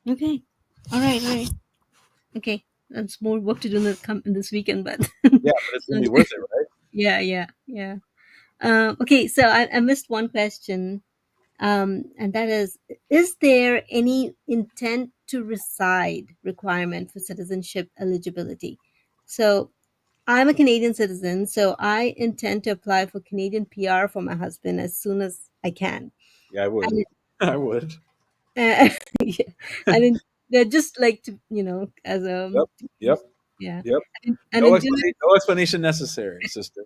Okay. All right. All right. Okay. That's more work to do in this weekend, but Yeah, but it's gonna be sounds worth good. it, right? Yeah. Yeah. Yeah. Okay. So I missed one question. And that is there any intent to reside requirement for citizenship eligibility? So I'm a Canadian citizen, so I intend to apply for Canadian PR for my husband as soon as I can. Yeah, I would. And I would. yeah, and then they're just like to, as Yep. Yep. yeah, Yep. and in doing No explanation necessary, sister.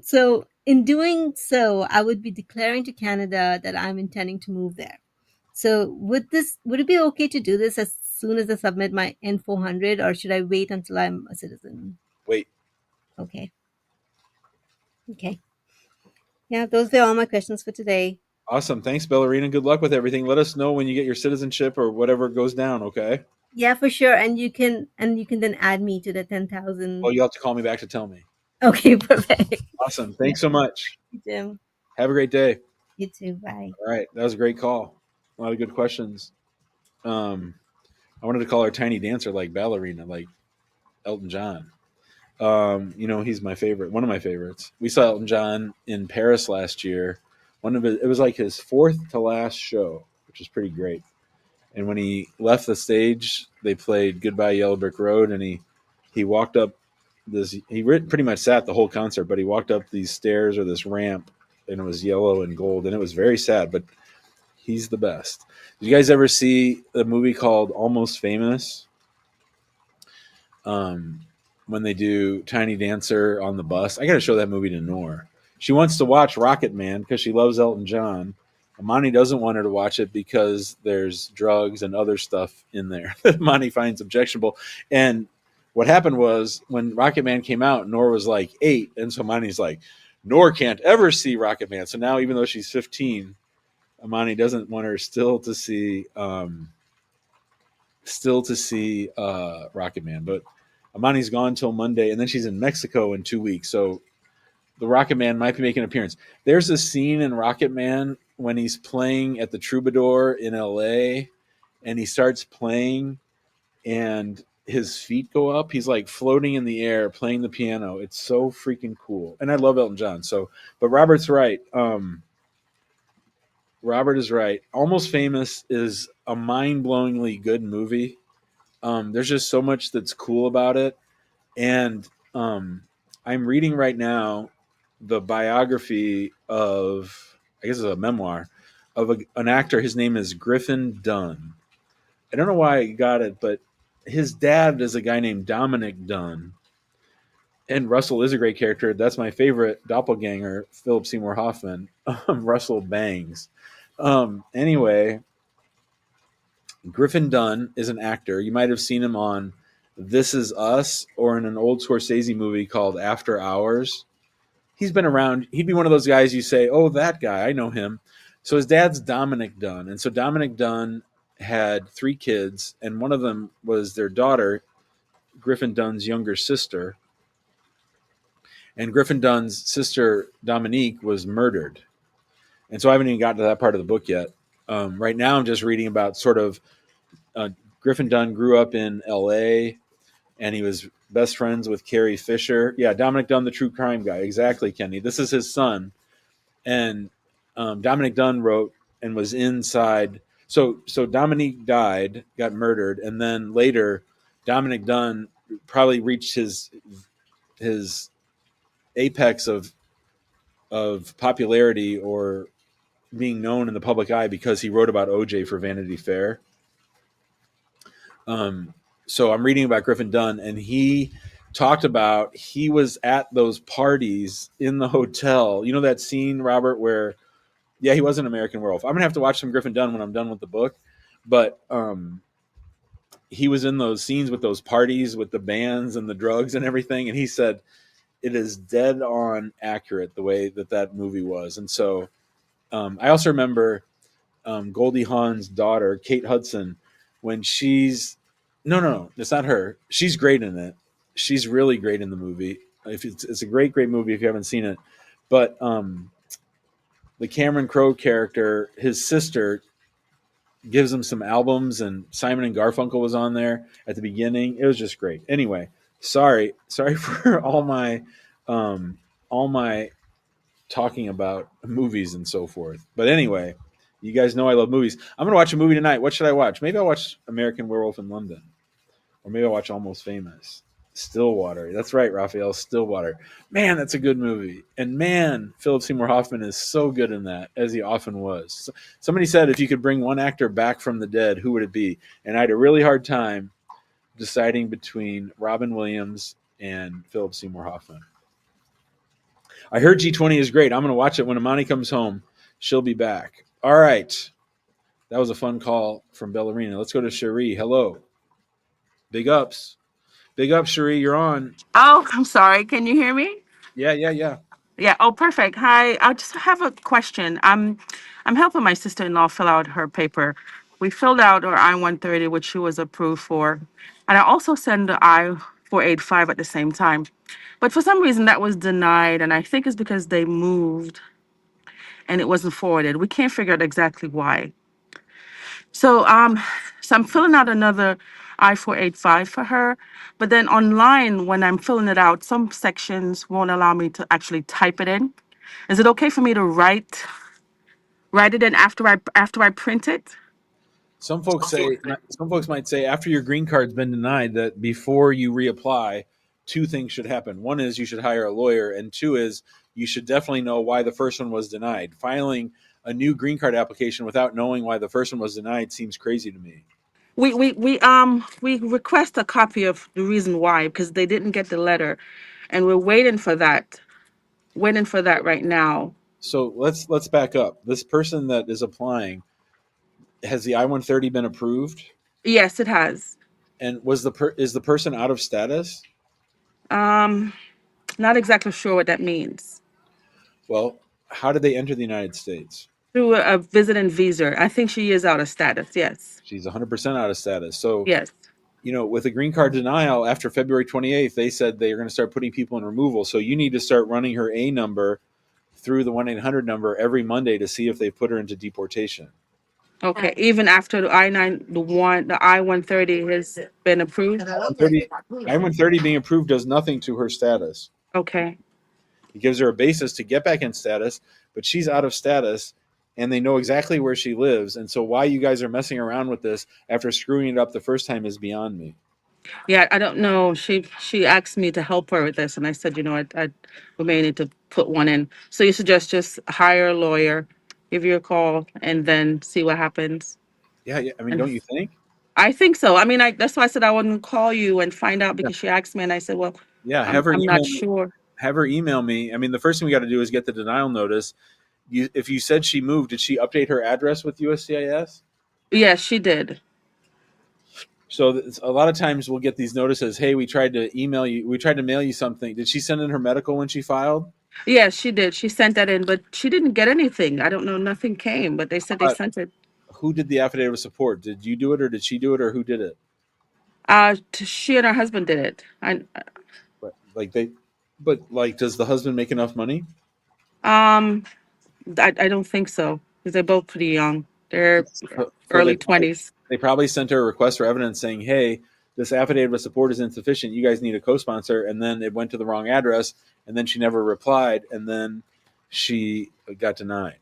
so in doing so, I would be declaring to Canada that I'm intending to move there. So would it be okay to do this as soon as I submit my N400, or should I wait until I'm a citizen? Wait. Okay. Okay. Yeah, those were all my questions for today. Awesome. Thanks, Bellerina. Good luck with everything. Let us know when you get your citizenship or whatever goes down, okay? Yeah, for sure. And you can then add me to the Well, 10,000. you'll have to call me back to tell me. Okay, perfect. Awesome. Yeah, Thanks so much. Jim. Have a great day. You too. Bye. All right. That was a great call. A lot of good questions. Um, I wanted to call her Tiny Dancer like Ballerina, like Elton John. He's my favorite, one of my favorites. We saw Elton John in Paris last year. It was like his fourth to last show, which is pretty great. And when he left the stage, they played "Goodbye Yellow Brick Road," and he walked up this. Pretty much sat the whole concert, but he walked up these stairs or this ramp, and it was yellow and gold, and it was very sad. But he's the best. Did you guys ever see a movie called Almost Famous? Um, when they do Tiny Dancer on the bus, I got to show that movie to Noor. She wants to watch Rocket Man because she loves Elton John. Amani doesn't want her to watch it because there's drugs and other stuff in there that Amani finds objectionable. And what happened was when Rocket Man came out, Noor was like 8. And so Amani's like, Noor can't ever see Rocket Man. So now, even though she's 15, Amani doesn't want her still to see Rocket Man. But Amani's gone till Monday, and then she's in Mexico in 2 weeks. So the Rocket Man might be making an appearance. There's a scene in Rocket Man when he's playing at the Troubadour in LA and he starts playing and his feet go up. He's like floating in the air playing the piano. It's so freaking cool. And I love Elton John. So, but Robert's right. Robert is right. Almost Famous is a mind-blowingly good movie. There's just so much that's cool about it. And I'm reading right now the biography of, I guess it's a memoir, of an actor. His name is Griffin Dunn. I don't know why I got it, but his dad is a guy named Dominic Dunn. And Russell is a great character. That's my favorite doppelganger, Philip Seymour Hoffman. Russell bangs. Anyway, Griffin Dunn is an actor. You might have seen him on This Is Us or in an old Scorsese movie called After Hours. He's been around. He'd be one of those guys you say, oh, that guy, I know him. So his dad's Dominic Dunn. And so Dominic Dunn had 3 kids, and one of them was their daughter, Griffin Dunn's younger sister. And Griffin Dunn's sister, Dominique, was murdered. And so I haven't even gotten to that part of the book yet. Right now, I'm just reading about sort of Griffin Dunn grew up in L.A., and he was best friends with Carrie Fisher. Yeah, Dominic Dunn, the true crime guy. Exactly, Kenny. This is his son. And Dominic Dunn wrote and was inside. So Dominique died, got murdered, and then later Dominic Dunn probably reached his apex of popularity or being known in the public eye because he wrote about OJ for Vanity Fair. So I'm reading about Griffin Dunn, and he talked about he was at those parties in the hotel. You know that scene, Robert, where he was an American Werewolf. I'm gonna have to watch some Griffin Dunn when I'm done with the book, but he was in those scenes with those parties with the bands and the drugs and everything, and he said it is dead on accurate the way that movie was. And so I also remember Goldie Hawn's daughter, Kate Hudson, when she's no, it's not her. She's great in it. She's really great in the movie. If it's a great movie if you haven't seen it. But the Cameron Crowe character, his sister, gives him some albums, and Simon and Garfunkel was on there at the beginning. It was just great. Anyway, sorry for all my talking about movies and so forth. But anyway, you guys know I love movies. I'm going to watch a movie tonight. What should I watch? Maybe I'll watch American Werewolf in London. Or maybe I'll watch Almost Famous. Stillwater. That's right, Raphael. Stillwater. Man, that's a good movie. And man, Philip Seymour Hoffman is so good in that, as he often was. Somebody said if you could bring one actor back from the dead, who would it be? And I had a really hard time deciding between Robin Williams and Philip Seymour Hoffman. I heard G20 is great. I'm going to watch it when Amani comes home. She'll be back. All right. That was a fun call from Bellerina. Let's go to Sheree. Hello. Big ups. Big ups, Sheree. You're on. Oh, I'm sorry. Can you hear me? Yeah. Yeah. Oh, perfect. Hi. I just have a question. I'm helping my sister-in-law fill out her paper. We filled out our I-130, which she was approved for, and I also sent the I-485 at the same time. But for some reason, that was denied, and I think it's because they moved and it wasn't forwarded. We can't figure out exactly why. So, so I'm filling out another I-485 for her, but then online when I'm filling it out, some sections won't allow me to actually type it in. Is it okay for me to write it in after I print it? Some folks might say after your green card's been denied that before you reapply, 2 things should happen. One is you should hire a lawyer, and 2 is you should definitely know why the first one was denied. Filing a new green card application without knowing why the first one was denied seems crazy to me. We request a copy of the reason why because they didn't get the letter, and we're waiting for that. Waiting for that right now. So let's back up. This person that is applying, has the I-130 been approved? Yes, it has. And is the person out of status? Um, Not exactly sure what that means. Well, how did they enter the United States? Through a visiting visa. I think she is out of status. Yes. She's 100% out of status. So Yes. with a green card denial after February 28th, they said they are going to start putting people in removal. So you need to start running her A number through the 1-800 number every Monday to see if they put her into deportation. Okay, even after the I-9, the I-130 has been approved? I-130, I-130 being approved does nothing to her status. Okay, It gives her a basis to get back in status, but she's out of status and they know exactly where she lives. And so why you guys are messing around with this after screwing it up the first time is beyond me. yeah, I don't know. She asked me to help her with this, and I said, we may need to put one in. So you suggest just hire a lawyer, give you a call, and then see what happens? Yeah, I mean, And don't you think? I think so. I mean, that's why I said I wouldn't call you and find out, Yeah, because she asked me, and I said, well, yeah. I'm not sure. Have her email me. I mean, the first thing we got to do is get the denial notice. If you said she moved, did she update her address with USCIS? Yes, she did. So a lot of times we'll get these notices. Hey, we tried to email you. We tried to mail you something. Did she send in her medical when she filed? Yes, she did. She sent that in, but she didn't get anything. I don't know. Nothing came, but they said they Uh, sent it. who did the affidavit of support? Did you do it, or did she do it, or who did it? She and her husband did it. Like they, but like, does the husband make enough money? Um, I don't think so, because they're both pretty young. They're So early 20s. they probably sent her a request for evidence saying, "Hey, this affidavit of support is insufficient. You guys need a co-sponsor." And then it went to the wrong address, and then she never replied, and then she got denied.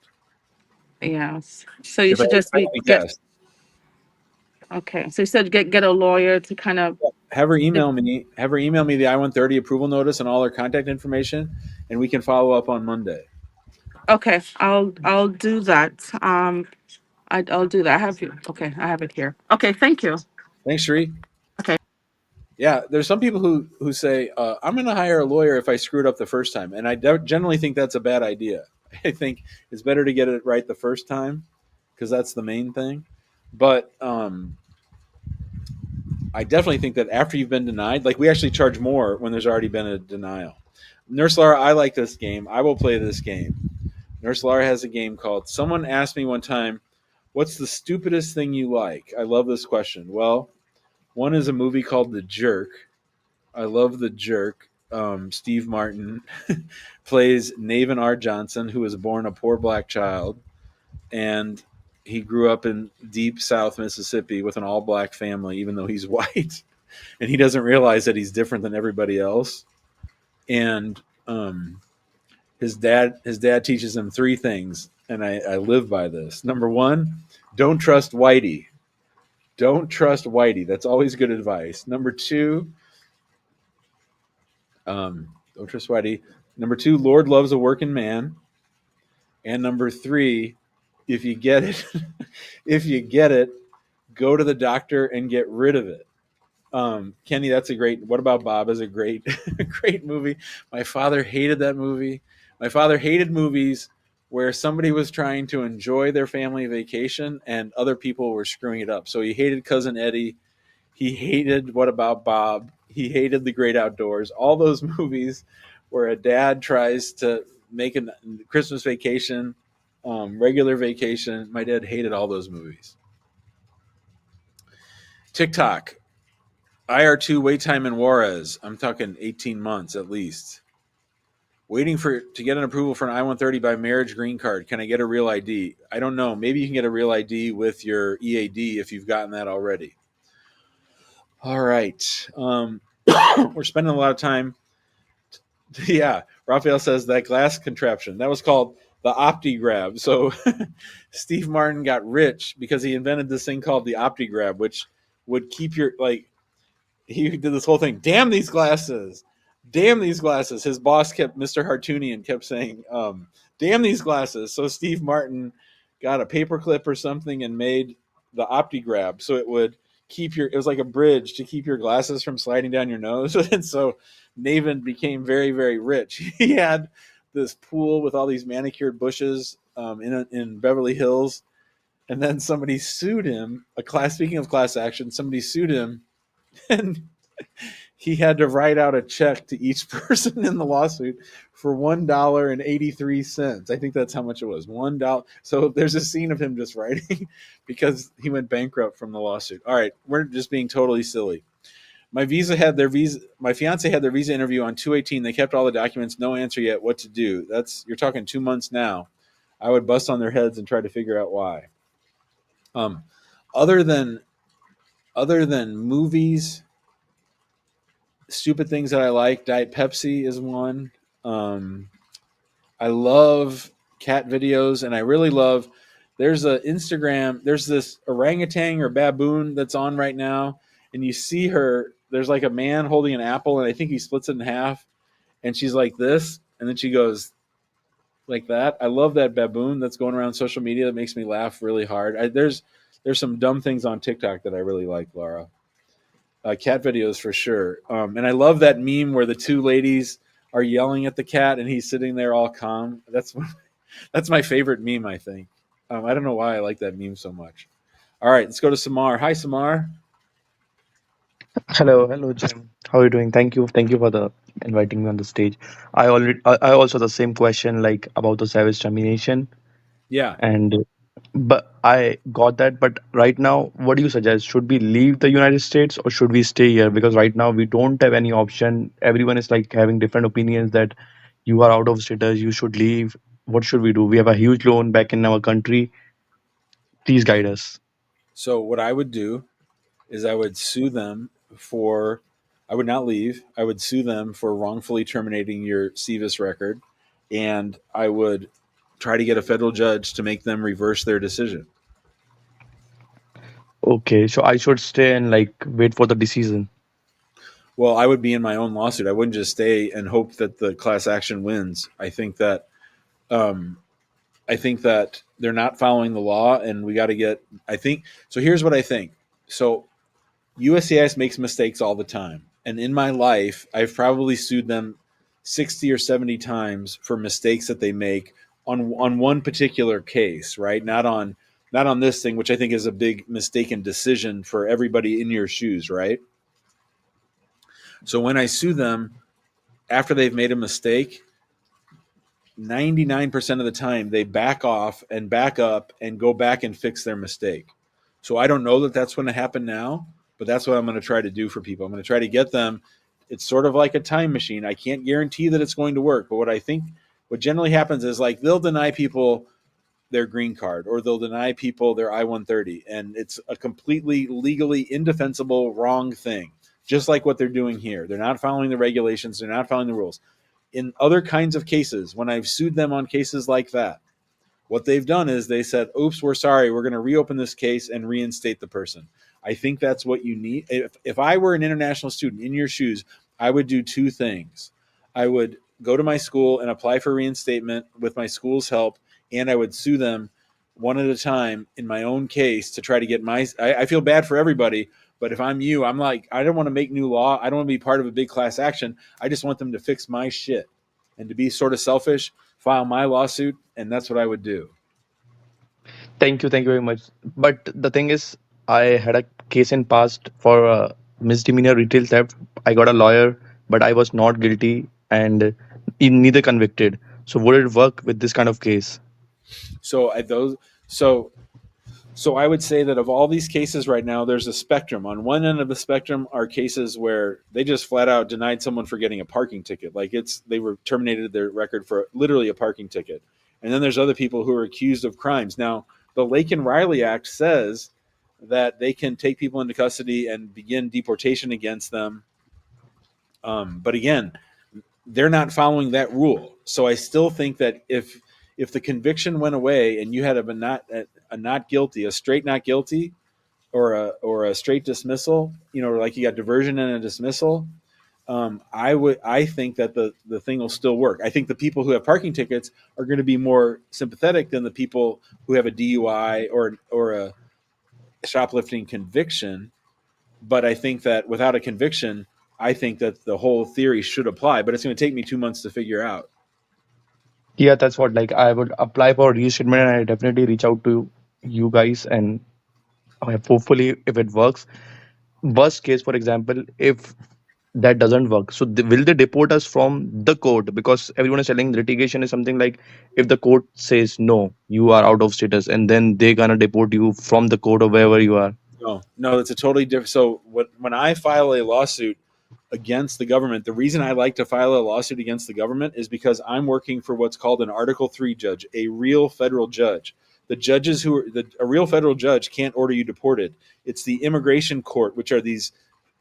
Yes. So you If I, should just I had to get, guess, okay. So you said get a lawyer to kind of, have her email me. Have her email me the I-130 approval notice and all her contact information, and we can follow up on Monday. okay, I'll do that. I'll do that. Okay, I have it here. Okay, thank you. Thanks, Sheree. Okay. Yeah, there's some people who say I'm going to hire a lawyer if I screwed up the first time, and I generally think that's a bad idea. I think it's better to get it right the first time because that's the main thing. But I definitely think that after you've been denied, like we actually charge more when there's already been a denial. Nurse Laura, I like this game. I will play this game. Nurse Laura has a game called. Someone asked me one time, "What's the stupidest thing you like?" I love this question. Well, one is a movie called The Jerk. I love The Jerk. Steve Martin plays Navin R. Johnson, who was born a poor black child, and he grew up in deep South Mississippi with an all-black family, even though he's white, and he doesn't realize that he's different than everybody else. And his dad teaches him three things, and I live by this. Number one, don't trust Whitey. Don't trust Whitey. That's always good advice. Number two, don't trust Whitey. Number two, Lord loves a working man. And number three, if you get it, if you get it, go to the doctor and get rid of it. Kenny, that's a great. What About Bob is a great, great movie. My father hated that movie. My father hated movies where somebody was trying to enjoy their family vacation and other people were screwing it up. So he hated Cousin Eddie. He hated What About Bob. He hated The Great Outdoors. All those movies where a dad tries to make a Christmas vacation, regular vacation. My dad hated all those movies. TikTok. IR2 wait time in Juarez. I'm talking 18 months at least. Waiting to get an approval for an I-130 by marriage green card. Can I get a real ID? I don't know. Maybe you can get a real ID with your EAD if you've gotten that already. All right. We're spending a lot of time. Yeah. Raphael says that glass contraption. That was called the OptiGrab. So Steve Martin got rich because he invented this thing called the OptiGrab, which would keep your, like, he did this whole thing. Damn these glasses. Damn these glasses. His boss kept, Mr. Hartunian kept saying, damn these glasses. So Steve Martin got a paperclip or something and made the OptiGrab. So it would it was like a bridge to keep your glasses from sliding down your nose. And so Navin became very, very rich. He had this pool with all these manicured bushes in Beverly Hills. And then somebody sued him, speaking of class action, somebody sued him and he had to write out a check to each person in the lawsuit for $1.83. I think that's how much it was. $1. So there's a scene of him just writing because he went bankrupt from the lawsuit. All right, we're just being totally silly. My fiance had their visa interview on 2/18. They kept all the documents, no answer yet. What to do? You're talking 2 months now. I would bust on their heads and try to figure out why. Um, other than movies, stupid things that I like, Diet Pepsi is one. I love cat videos, and I really love. There's a Instagram. There's this orangutan or baboon that's on right now, and you see her. There's like a man holding an apple, and I think he splits it in half, and she's like this, and then she goes like that. I love that baboon that's going around social media. That makes me laugh really hard. There's some dumb things on TikTok that I really like, Laura. Cat videos for sure. And I love that meme where the two ladies are yelling at the cat and he's sitting there all calm. That's my favorite meme, I think. I don't know why I like that meme so much. All right, let's go to Samar. Hi, Samar. Hello, Jim. How are you doing? Thank you for the inviting me on the stage. I also the same question like about the service termination, Yeah. and but I got that. But right now, what do you suggest? Should we leave the United States or should we stay here? Because right now we don't have any option. Everyone is like having different opinions that you are out of status, you should leave. What should we do? We have a huge loan back in our country. Please guide us. So what I would do is I would sue them for. I would not leave. I would sue them for wrongfully terminating your SEVIS record, and I would try to get a federal judge to make them reverse their decision. Okay, so I should stay and like wait for the decision. Well, I would be in my own lawsuit. I wouldn't just stay and hope that the class action wins. Um, I think that they're not following the law, and we got to get. I think so. Here's what I think. So USCIS makes mistakes all the time, and in my life, I've probably sued them 60 or 70 times for mistakes that they make on one particular case, right? Not on this thing, which I think is a big mistaken decision for everybody in your shoes, right? So when I sue them after they've made a mistake, 99% of the time they back off and back up and go back and fix their mistake. So I don't know that that's going to happen now, but that's what I'm going to try to do for people. I'm going to try to get them. It's sort of like a time machine. I can't guarantee that it's going to work, but what generally happens is like they'll deny people their green card or they'll deny people their I-130, and it's a completely legally indefensible wrong thing. Just like what they're doing here. They're not following the regulations, they're not following the rules. In other kinds of cases, when I've sued them on cases like that, what they've done is they said, oops, we're sorry, we're going to reopen this case and reinstate the person. I think that's what you need. If I were an international student in your shoes, I would do two things. I would go to my school and apply for reinstatement with my school's help, and I would sue them one at a time in my own case to try to get I feel bad for everybody, but if I'm you, I'm like, I don't want to make new law. I don't want to be part of a big class action. I just want them to fix my shit. And to be sort of selfish, file my lawsuit, and that's what I would do. Thank you very much. But the thing is, I had a case in past for misdemeanor retail theft. I got a lawyer, but I was not guilty and neither convicted. So would it work with this kind of case? So I those so so I would say that of all these cases right now, there's a spectrum. On one end of the spectrum are cases where they just flat out denied someone for getting a parking ticket. Like they were terminated their record for literally a parking ticket. And then there's other people who are accused of crimes. Now, the Laken Riley Act says that they can take people into custody and begin deportation against them. But again, they're not following that rule. So I still think that if the conviction went away and you had a not guilty, a straight not guilty, or a straight dismissal, like you got diversion and a dismissal, I think that the thing will still work. I think the people who have parking tickets are going to be more sympathetic than the people who have a DUI or a shoplifting conviction. But I think that without a conviction, I think that the whole theory should apply. But it's going to take me 2 months to figure out. Yeah, that's what like I would apply for restatement and I definitely reach out to you guys and hopefully if it works. Worst case, for example, if that doesn't work. So will they deport us from the court? Because everyone is telling litigation is something like, if the court says no, you are out of status, and then they gonna deport you from the court or wherever you are. No, it's a totally different. So when I file a lawsuit against the government, the reason I like to file a lawsuit against the government is because I'm working for what's called an Article 3 judge, a real federal judge. The judges a real federal judge can't order you deported. It's the immigration court, which are these,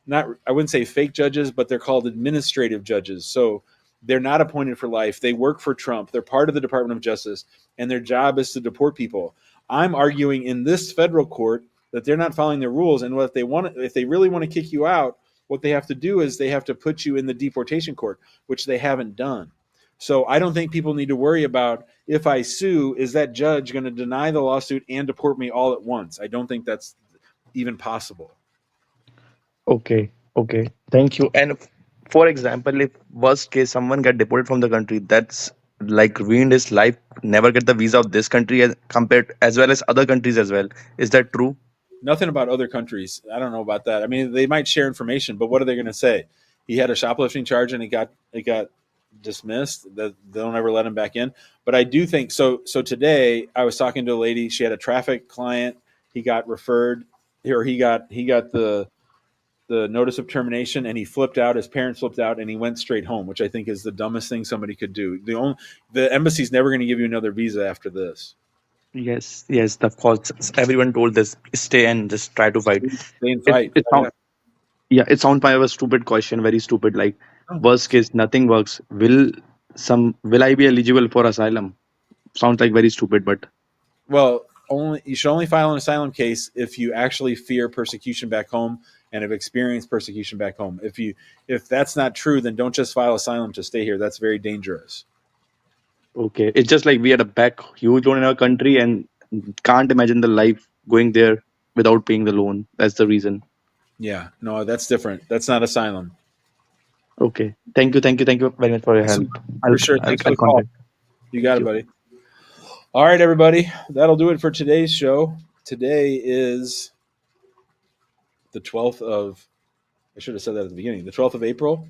not, I wouldn't say fake judges, but they're called administrative judges. So they're not appointed for life. They work for Trump. They're part of the Department of Justice, and their job is to deport people. I'm arguing in this federal court that they're not following their rules, and what they want, if they really want to kick you out, what they have to do is they have to put you in the deportation court, which they haven't done. So I don't think people need to worry about, if I sue, is that judge going to deny the lawsuit and deport me all at once? I don't think that's even possible. Okay, okay, thank you. And for example, if worst case someone get deported from the country, that's like ruined his life, never get the visa of this country as compared as well as other countries as well. Is that true? Nothing about other countries. I don't know about that. I mean, they might share information, but what are they going to say? He had a shoplifting charge and it got dismissed. That they don't ever let him back in. But I do think so. So today I was talking to a lady. She had a traffic client. He got referred, or he got the notice of termination, and he flipped out. His parents flipped out, and he went straight home, which I think is the dumbest thing somebody could do. The embassy's never going to give you another visa after this. Yes, yes, of course. Everyone told this, stay and just try to fight. Stay and It fight. it Yeah. sound yeah, it sounds kind of a stupid question, very stupid. Like Oh. worst case, nothing works. Will I be eligible for asylum? Sounds like very stupid, but Well, you should only file an asylum case if you actually fear persecution back home and have experienced persecution back home. If that's not true, then don't just file asylum to stay here. That's very dangerous. okay. It's just like we had a back huge loan in our country and can't imagine the life going there without paying the loan. That's the reason. Yeah, no, that's different. That's not asylum. Okay. Thank you very much for your help. For sure. Thanks for I'll the call. contact. You got it, You. buddy. All right, everybody. That'll do it for today's show. Today is the 12th of, I should have said that at the beginning, the 12th of April.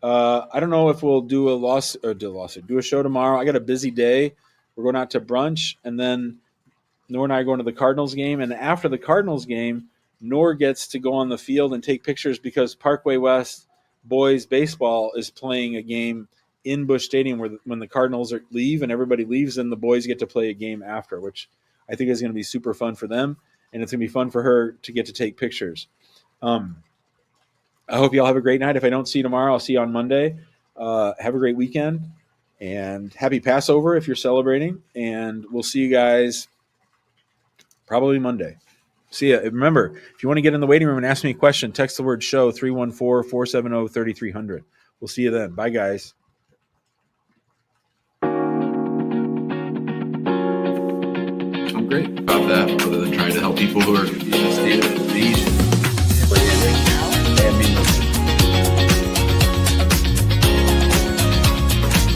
I don't know if we'll do a show tomorrow. I got a busy day. We're going out to brunch, and then Noor and I are going to the Cardinals game. And after the Cardinals game, Noor gets to go on the field and take pictures because Parkway West boys baseball is playing a game in Busch Stadium when the Cardinals leave and everybody leaves, and the boys get to play a game after, which I think is going to be super fun for them, and it's going to be fun for her to get to take pictures. I hope you all have a great night. If I don't see you tomorrow, I'll see you on Monday. Have a great weekend, and happy Passover if you're celebrating, and we'll see you guys probably Monday. See ya. Remember, if you want to get in the waiting room and ask me a question, text the word show 314-470-3300. We'll see you then. Bye, guys. I'm great about that, other than trying to help people who are in a state of invasion. I mean,